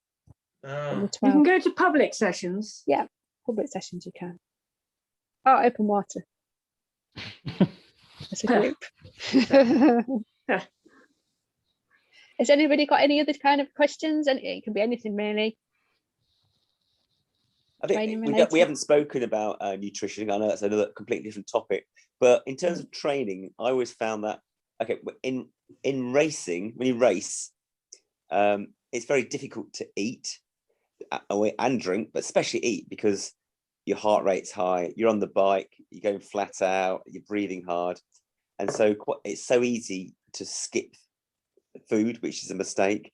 on the 12th. You can go to public sessions. Yeah, public sessions you can. Oh, open water. As a group. Has anybody got any other kind of questions? And it can be anything really. I think we haven't spoken about nutrition. I know that's another completely different topic, but in terms of training, I always found that in racing, when you race, it's very difficult to eat and drink, but especially eat, because your heart rate's high, you're on the bike, you're going flat out, you're breathing hard, and so it's so easy to skip food, which is a mistake.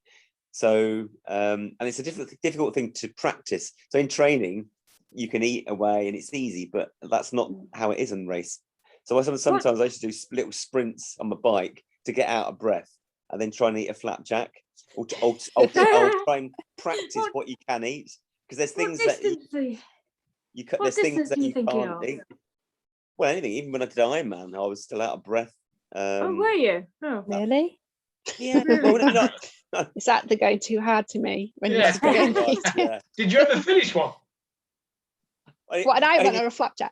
So and it's a difficult thing to practice. So in training, you can eat away and it's easy, but that's not how it is in race. So sometimes I used to do little sprints on my bike to get out of breath, and then try and eat a flapjack. I'll try and practice what you can eat, because there's things that you can't eat. Well, anything. Even when I did Ironman, I was still out of breath. Were you? Oh, really? Yeah. Well, Is that the going too hard to me? When Yeah. Yeah. Did you ever finish one? What, an Ironman or a flapjack?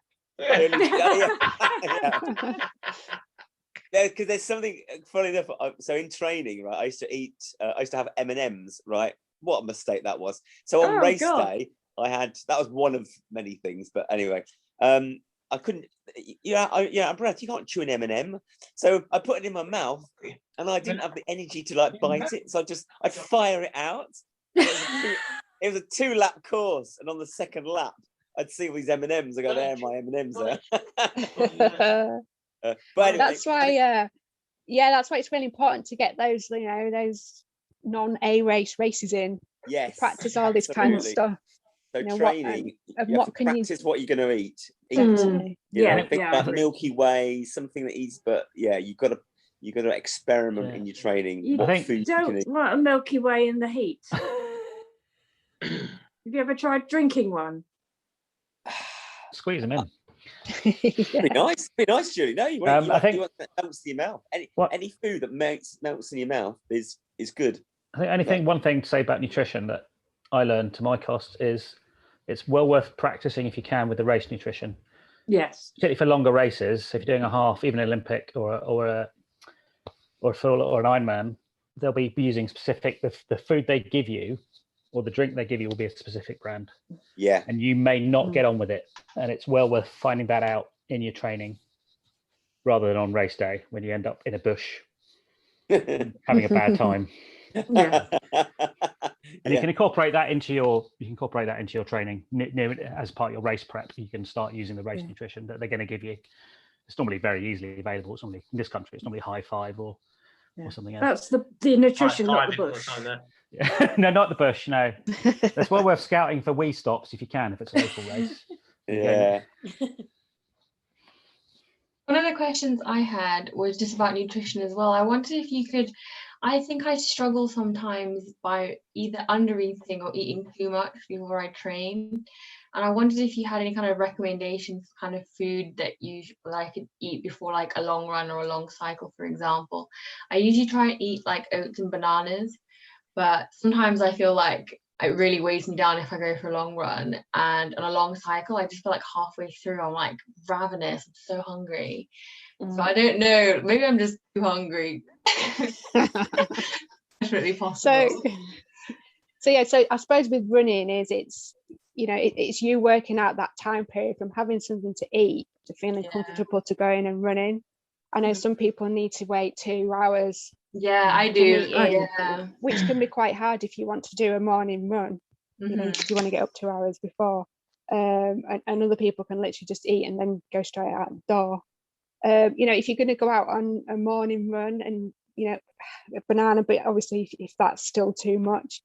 Yeah, because there's something funny enough. So in training, right, I used to have M&Ms, right? What a mistake that was. So on race day, that was one of many things, but anyway, I couldn't. Breath. You can't chew an M&M, so I put it in my mouth, and I didn't have the energy to bite it, so I'd fire it out. It was a 2-lap course, and on the second lap, I'd see all these M&Ms. I go, there, my M&Ms there. But anyway, that's why. That's why it's really important to get those, those non-A races in. Yes, practice all this kind of stuff. So training, what can practice what you're going to eat. Think about Milky Way, something that eats, but you got to experiment in your training. Don't want a Milky Way in the heat. Have you ever tried drinking one? Squeeze them in. Be nice, Julie. No, you want that melts in your mouth. Any food that melts in your mouth is good. I think one thing to say about nutrition that I learned to my cost is it's well worth practicing if you can with the race nutrition. Yes. Particularly for longer races, if you're doing a half, even an Olympic or a full or an Ironman, they'll be using specific the food they give you or the drink they give you will be a specific brand. Yeah. And you may not get on with it. And it's well worth finding that out in your training rather than on race day when you end up in a bush having a bad time. Yeah. And you can incorporate that into your training as part of your race prep. You can start using the race nutrition that they're going to give you. It's normally very easily available. It's normally in this country. It's normally High Five or something else. That's the nutrition, not the bush. No, not the bush. No, that's well worth scouting for wee stops if you can, if it's a local race. Yeah. One of the questions I had was just about nutrition as well. I wondered if you could, I think I struggle sometimes by either under eating or eating too much before I train. And I wondered if you had any kind of recommendations for kind of food that I could eat before like a long run or a long cycle, for example. I usually try and eat like oats and bananas, but sometimes I feel like it really weighs me down if I go for a long run, and on a long cycle I just feel like halfway through I'm like ravenous, I'm so hungry. So I don't know, maybe I'm just too hungry. Definitely possible. So I suppose with running is it's you working out that time period from having something to eat to feeling comfortable to going and running. I know some people need to wait 2 hours. Yeah, I do. Yeah. Which can be quite hard if you want to do a morning run. You know, if you want to get up 2 hours before. And other people can literally just eat and then go straight out the door. If you're going to go out on a morning run and a banana, but obviously if that's still too much,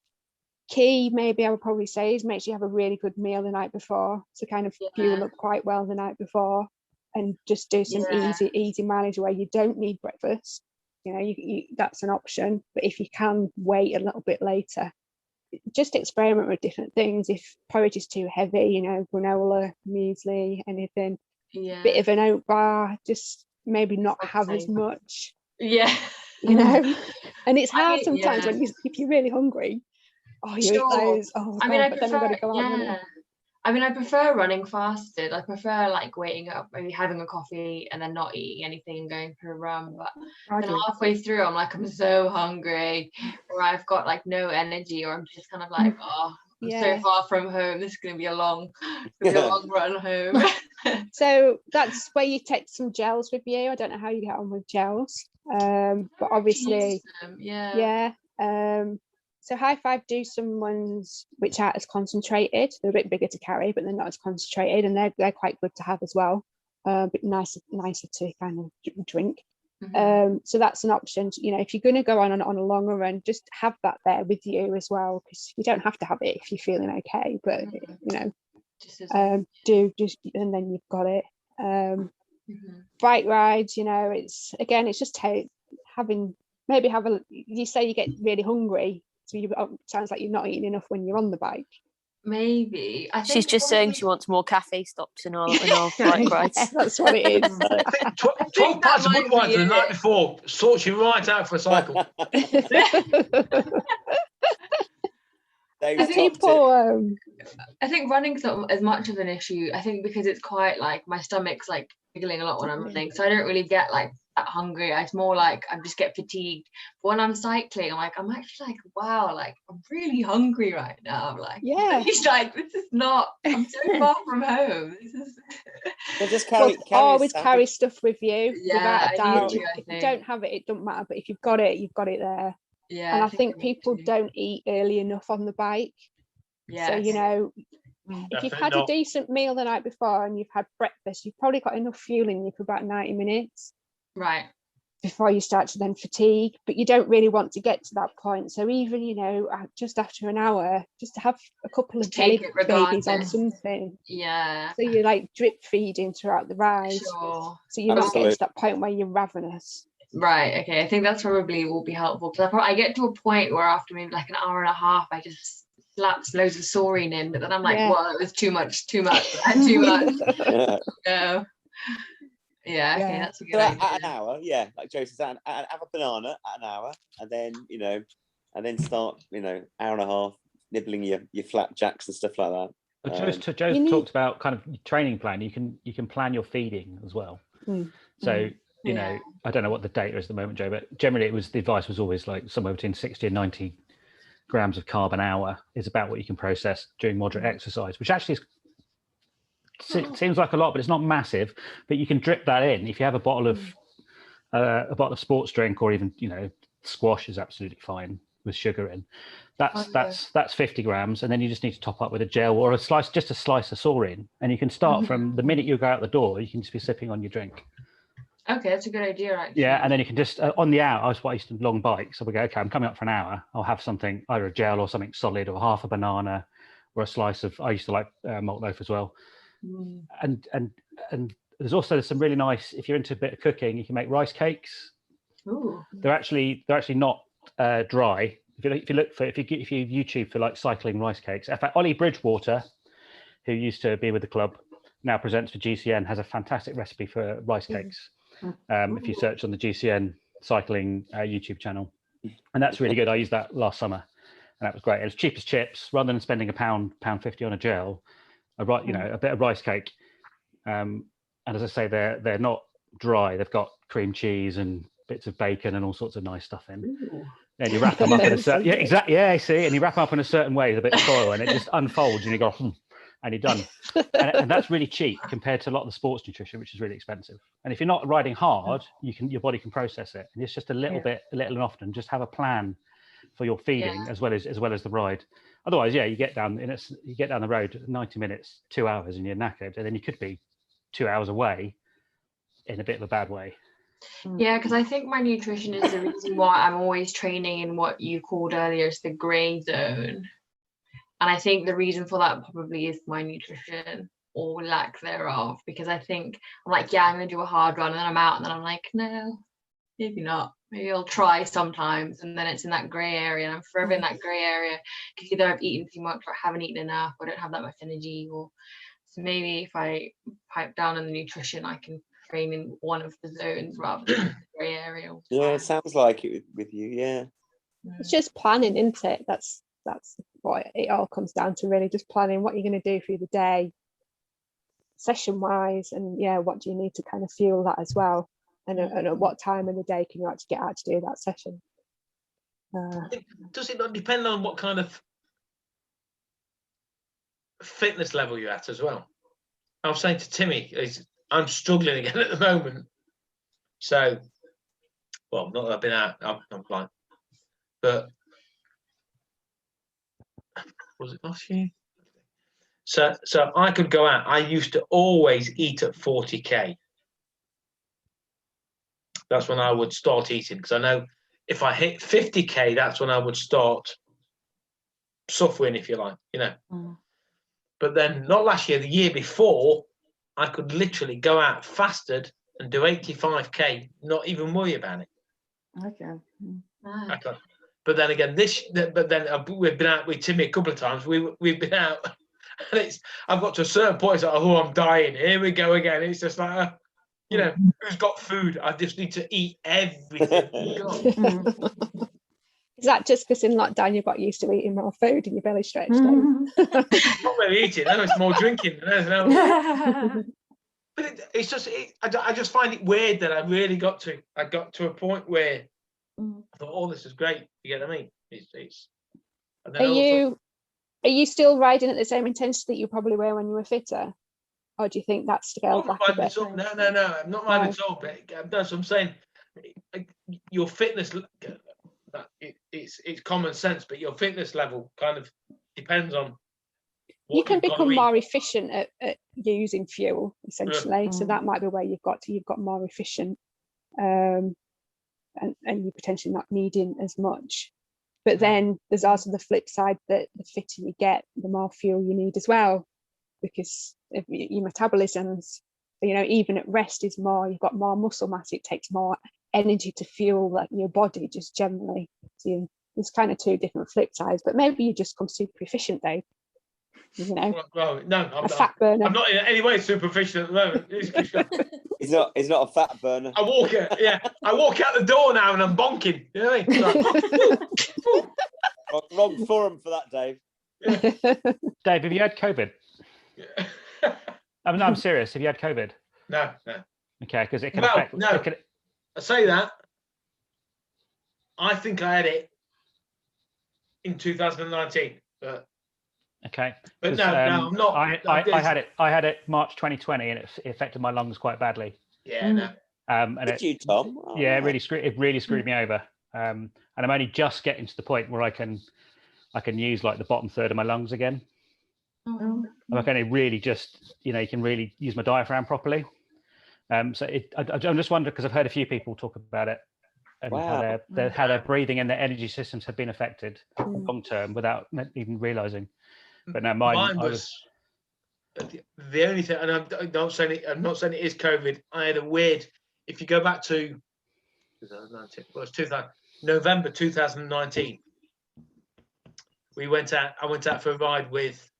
key maybe I would probably say is make sure you have a really good meal the night before to kind of fuel up quite well the night before, and just do some easy mileage where you don't need breakfast. You that's an option, but if you can wait a little bit later, just experiment with different things. If porridge is too heavy, granola, muesli, anything, bit of an oat bar, just maybe not have as much. And it's hard sometimes when if you're really hungry, you eat those. I prefer, I prefer running fasted. I prefer like waking up, maybe having a coffee and then not eating anything and going for a run. But then halfway through, I'm like, I'm so hungry, or I've got like no energy, or I'm just kind of like, I'm so far from home. This is going to be a long run home. So that's where you take some gels with you. I don't know how you get on with gels, but obviously, so High Five do some ones which aren't as concentrated. They're a bit bigger to carry, but they're not as concentrated, and they're quite good to have as well. But nicer to kind of drink. So that's an option. If you're going to go on a longer run, just have that there with you as well, because you don't have to have it if you're feeling okay. But do just, and then you've got it. Bike rides, it's just you say you get really hungry. So sounds like you're not eating enough when you're on the bike. Maybe. I think she's just saying she wants more cafe stops in our bike rides. That's what it is. 12 pints of Budweiser the night before sorts you right out for a cycle. I think running's not as much of an issue. I think because it's quite like my stomach's like wiggling a lot when I'm running, so I don't really get like that hungry. It's more like I just get fatigued. But when I'm cycling, I'm actually like, wow, like I'm really hungry right now. I'm like, it's like, this is not, I'm so far from home. This is So just always carry stuff with you. Yeah, without a doubt. If you don't have it, it doesn't matter. But if you've got it there. Yeah. And I think people don't eat early enough on the bike. Yeah. So if you've had a decent meal the night before and you've had breakfast, you've probably got enough fuel in you for about 90 minutes. Right. Before you start to then fatigue, but you don't really want to get to that point. So even, just after an hour, just to have a couple of babies or something. Yeah. So you're like drip feeding throughout the ride. Sure. So you're not getting to that point where you're ravenous. Right. Okay. I think that's probably will be helpful, because I get to a point where after maybe like an hour and a half, I just slaps loads of saurine in, but then I'm like, well, it was too much. And too much. Yeah, okay, that's a good idea. At an hour, like Joe says, have a banana at an hour, and then start, hour and a half nibbling your flapjacks and stuff like that. But Joe's talked about kind of training plan. You can plan your feeding as well. So I don't know what the data is at the moment, Joe, but generally the advice was always like somewhere between 60 and 90 grams of carb an hour is about what you can process during moderate exercise, which actually seems like a lot, but it's not massive. But you can drip that in. If you have a bottle of sports drink, or even squash is absolutely fine with sugar in. That's 50 grams, and then you just need to top up with a gel or a slice of saurine, and you can start from the minute you go out the door. You can just be sipping on your drink. Okay, that's a good idea, actually. Yeah, and then you can just on the hour. I used to long bike, so we go. Okay, I'm coming up for an hour. I'll have something, either a gel or something solid, or half a banana, or a slice of. I used to like malt loaf as well. And there's also some really nice. If you're into a bit of cooking, you can make rice cakes. Ooh. They're actually not dry. If you YouTube for like cycling rice cakes. In fact, Ollie Bridgewater, who used to be with the club, now presents for GCN, has a fantastic recipe for rice cakes. If you search on the GCN cycling YouTube channel, and that's really good. I used that last summer, and that was great. It was cheap as chips. Rather than spending £1.50 on a gel, a bit of rice cake. And as I say, they're not dry. They've got cream cheese and bits of bacon and all sorts of nice stuff in. Ooh. And you wrap them up in a certain exactly. Yeah, see, and you wrap them up in a certain way with a bit of foil, and it just unfolds, and you go, and you're done. And that's really cheap compared to a lot of the sports nutrition, which is really expensive. And if you're not riding hard, your body can process it, and it's just a little and often. Just have a plan for your feeding as well as the ride. Otherwise, you get down the road 90 minutes, 2 hours, and you're knackered, and then you could be 2 hours away in a bit of a bad way. Yeah, because I think my nutrition is the reason why I'm always training in what you called earlier as the grey zone. And I think the reason for that probably is my nutrition or lack thereof, because I think I'm like, I'm going to do a hard run, and then I'm out, and then I'm like, no, maybe not. Maybe I'll try sometimes. And then it's in that grey area, and I'm forever in that grey area because either I've eaten too much or I haven't eaten enough, or I don't have that much energy. So maybe if I pipe down on the nutrition, I can train in one of the zones rather than the grey area. Yeah, it sounds like it with you. Yeah, it's just planning, isn't it? That's what it all comes down to, really. Just planning what you're going to do through the day, session wise, and what do you need to kind of fuel that as well, and at what time of the day can you actually get out to do that session. Does it not depend on what kind of fitness level you're at as well? I was saying to Timmy, I'm struggling again at the moment. So, well, not that I've been out, I'm fine. But was it last year? So I could go out. I used to always eat at 40k. That's when I would start eating, because I know if I hit 50k, that's when I would start suffering, if you like, But then not last year, the year before, I could literally go out fasted and do 85k, not even worry about it. Okay. Okay. But then again, we've been out with Timmy a couple of times. We've been out, and I've got to a certain point. It's like, I'm dying. Here we go again. It's just like, who's got food? I just need to eat everything. Is that just because in lockdown you got used to eating more food and your belly stretched out? Not really eating. No, it's more drinking. But it's just, I just find it weird that I really got to a point where I thought, this is great. You get what I mean? It's. Are you still riding at the same intensity that you probably were when you were fitter, or do you think that's scaled back a bit? No, I'm not riding at all. But that's what I'm saying. Your fitness, it's common sense, but your fitness level kind of depends on. You can become more efficient at using fuel, essentially. So that might be where you've got more efficient, and you're potentially not needing as much. But then there's also the flip side, that the fitter you get, the more fuel you need as well, because if your metabolism's, even at rest is more. You've got more muscle mass. It takes more energy to fuel your body just generally. So there's kind of two different flip sides. But maybe you just come super efficient, Dave. Well, no, I'm fat burner. I'm not in any way super efficient at the moment. He's not a fat burner. I walk out the door now and I'm bonking. You know what I mean? Wrong forum for that, Dave. Yeah. Dave, have you had COVID? Yeah. I'm serious. Have you had COVID? No. Okay, because it can affect. No. I say that. I think I had it in 2019, but. Okay. But no, I'm not. I had it March 2020, and it affected my lungs quite badly. Yeah, no. And Did you, Tom? It really screwed me over. And I'm only just getting to the point where I can use like the bottom third of my lungs again. I can really just, you can really use my diaphragm properly. So I'm just wondering, because I've heard a few people talk about it and Wow. how their breathing and their energy systems have been affected Mm. long term without even realizing. But now Mine I was the only thing, and I'm not saying it is COVID. I had a weird. If you go back to 2019, well, it's November 2019. We went out. I went out for a ride with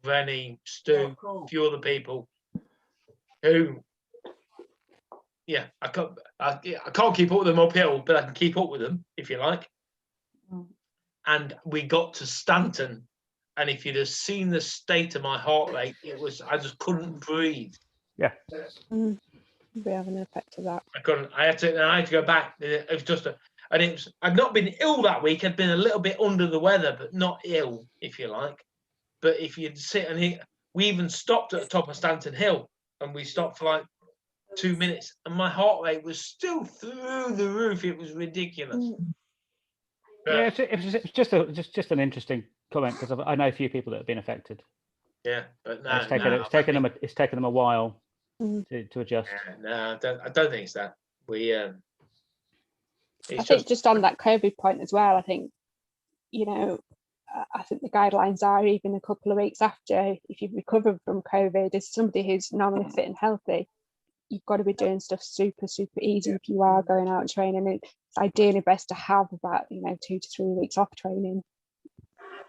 Rennie, Stu, a few other people. Who, yeah, I can't keep up with them uphill, but I can keep up with them if you like. And we got to Stanton, and if you'd have seen the state of my heart rate, I just couldn't breathe. Yeah. Mm. We have an effect of that. I couldn't. I had to go back. It was just I'd not been ill that week. I'd been a little bit under the weather, but not ill, if you like. But if you'd sit and we even stopped at the top of Stanton Hill, and we stopped for like 2 minutes, and my heart rate was still through the roof. It was ridiculous. Yeah, it's just an interesting comment, because I know a few people that have been affected. Yeah, but no, It's taken them a while to adjust. Yeah, no, I don't think it's that. I think just on that COVID point as well, I think, I think the guidelines are even a couple of weeks after, if you've recovered from COVID, as somebody who's normally fit and healthy, you've got to be doing stuff super, super easy if you are going out and training. It's ideally best to have about 2 to 3 weeks off training,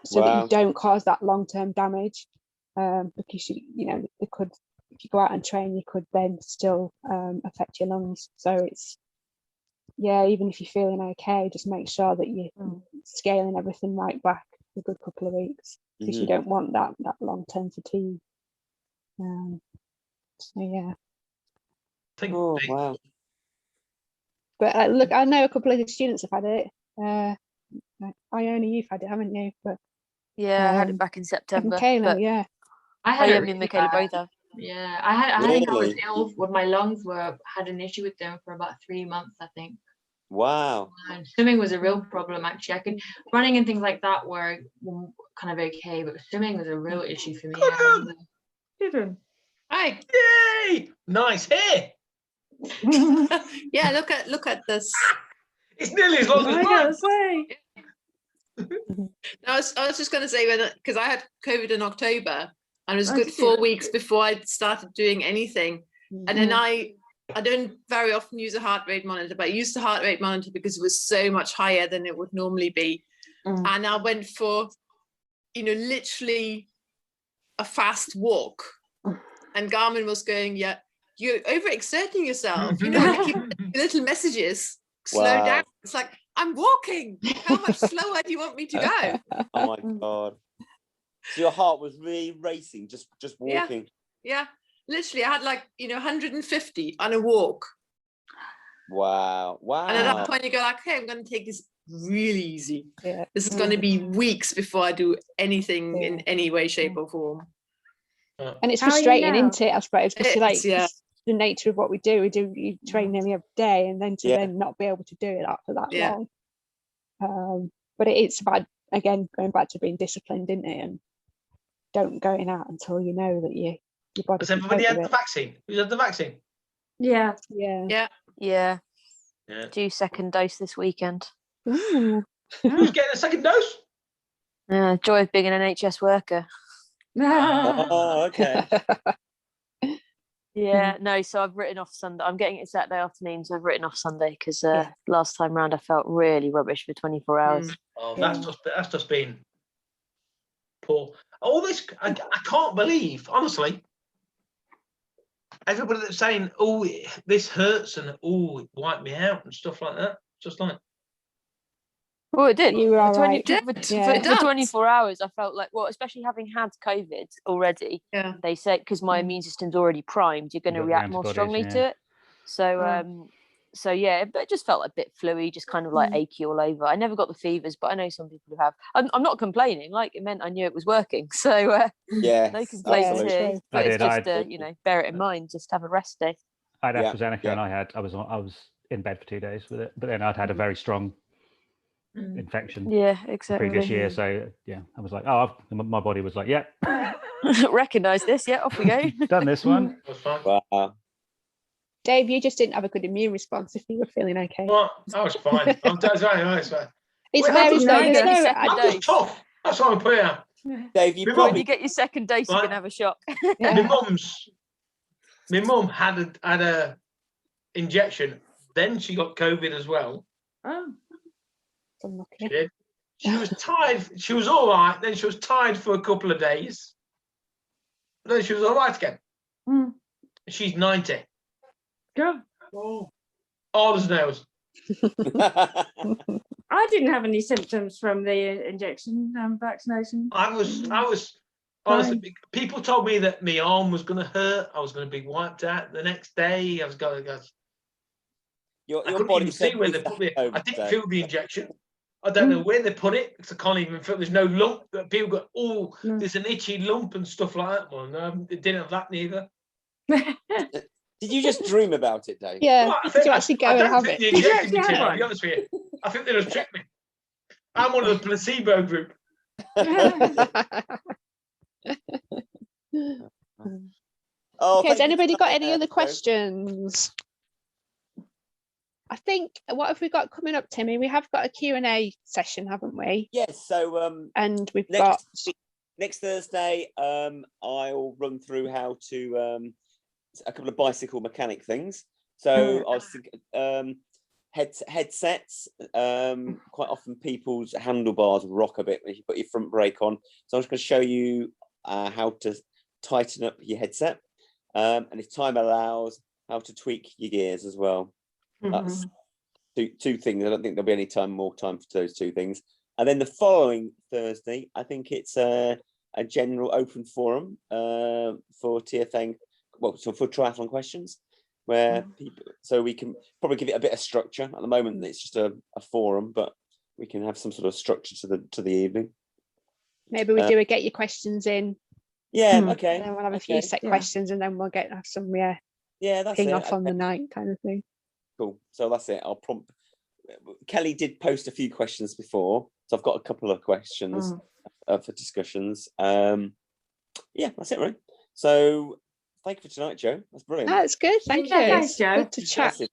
so that you don't cause that long-term damage. Because they could, if you go out and train, you could then still affect your lungs. So it's, even if you're feeling okay, just make sure that you're scaling everything right back a good couple of weeks, because you don't want that long-term fatigue. So yeah. Wow. But look, I know a couple of the students have had it. Iona, you've had it, haven't you? But yeah, I had it back in September. Michaela, but yeah. I had it me and Michaela both have. Yeah, I think I was Really? ill with my lungs. Had an issue with them for about 3 months, I think. Wow. And swimming was a real problem, actually. Running and things like that were kind of okay, but swimming was a real issue for me. Children. Hi. Yay! Nice hair. Yeah, look at this. It's nearly as long as I mine. gotta say. I was just going to say, because I had COVID in October, and it was a Oh, good did you? 4 weeks before I started doing anything. And then I don't very often use a heart rate monitor, but I used the heart rate monitor because it was so much higher than it would normally be. And I went for, literally a fast walk. And Garmin was going, yeah, you're overexerting yourself. I keep little messages, slow down. It's like, I'm walking. How much slower do you want me to go? Oh my God. So your heart was really racing, just walking. Yeah, literally, I had 150 on a walk. Wow. And at that point, you go like, hey, I'm going to take this really easy. Yeah. This is going to be weeks before I do anything in any way, shape, or form. And it's How are you frustrating, now? isn't it? I suppose, because it's the nature of what we do. You train nearly every day, and then to then not be able to do it for that long. But it's about, again, going back to being disciplined, isn't it? And don't going out until you know that your body. Has everybody had the vaccine? Who's had the vaccine? Yeah. Yeah. Due second dose this weekend. Ooh. Who's getting a second dose? Joy of being an NHS worker. Oh, okay. Yeah, no, so I've written off Sunday. I'm getting it Saturday afternoon, so I've written off Sunday because last time round I felt really rubbish for 24 hours. Oh, that's just been poor. All this, I can't believe, honestly. Everybody that's saying, "Oh, this hurts," and "Oh, it wiped me out," and stuff like that. Just like, well, it did. You were all for, right. for 24 hours, I felt like, well, especially having had COVID already. Yeah. They say because my immune system's already primed, you're going to react more strongly to it. So, so yeah, but it just felt a bit fluey, just kind of like achy all over. I never got the fevers, but I know some people who have. I'm not complaining. Like, it meant I knew it was working. So Yeah, no complaints absolutely. here. But it's just I bear it in mind. Just have a rest day. I had AstraZeneca, and I was in bed for 2 days with it, but then I'd had a very strong infection. Yeah, exactly. Previous year, so yeah, I was like, my body was like, yeah, recognize this. Yeah, off we go. done this one. that's fine. Wow. Dave, you just didn't have a good immune response if you were feeling okay. Well, I was fine. That's right. That's fine. It's Well, I very just slow. know There's that no, you I- I'm just tough. That's what I'm putting out. Dave, you My probably When you get your second dose, you're Right. gonna have a shock. yeah. My mum had a injection. Then she got COVID as well. Oh, She Unlucky. did. She was tired. She was all right. Then she was tired for a couple of days. Then she was all right again. Mm. She's 90. God. All as nails. I didn't have any symptoms from the injection vaccination. I was honestly. People told me that my arm was going to hurt. I was going to be wiped out the next day. I was going to go. your I couldn't body even see said where they it's put me. COVID, I didn't Dave. feel the injection. I don't know where they put it because I can't even feel. There's no lump that people got. Oh, No. there's an itchy lump and stuff like that. Well, no, it didn't have that neither. Did you just dream about it, Dave? Yeah. Well, I Did you actually go and don't have think it? they Did you injected me, actually Tim, have I'll be one? honest with you. I think they just tricked me. I'm one of the placebo group. Oh, Okay, has thank you anybody for got that, any other Dave. questions? I think, what have we got coming up, Timmy? We have got a Q&A session, haven't we? Yes, so And we've got, next Thursday, I'll run through how to a couple of bicycle mechanic things. So I was thinking headsets. Quite often people's handlebars rock a bit when you put your front brake on. So I'm just going to show you how to tighten up your headset, and if time allows, how to tweak your gears as well. That's two things. I don't think there'll be any more time for those two things. And then the following Thursday, I think it's a general open forum for TFN, so for triathlon questions, where people, so we can probably give it a bit of structure. At the moment, it's just a forum, but we can have some sort of structure to the evening. maybe we do a get your questions in. Yeah, okay. And then we'll have a few set questions, and then we'll have some that's ping it. off on the night kind of thing. Cool. So that's it. I'll prompt. Kelly did post a few questions before, so I've got a couple of questions for discussions. Yeah, that's it, right? So thank you for tonight, Joe. That's brilliant. That's good. Thank you. Thanks, Joe. Good to chat. Massive.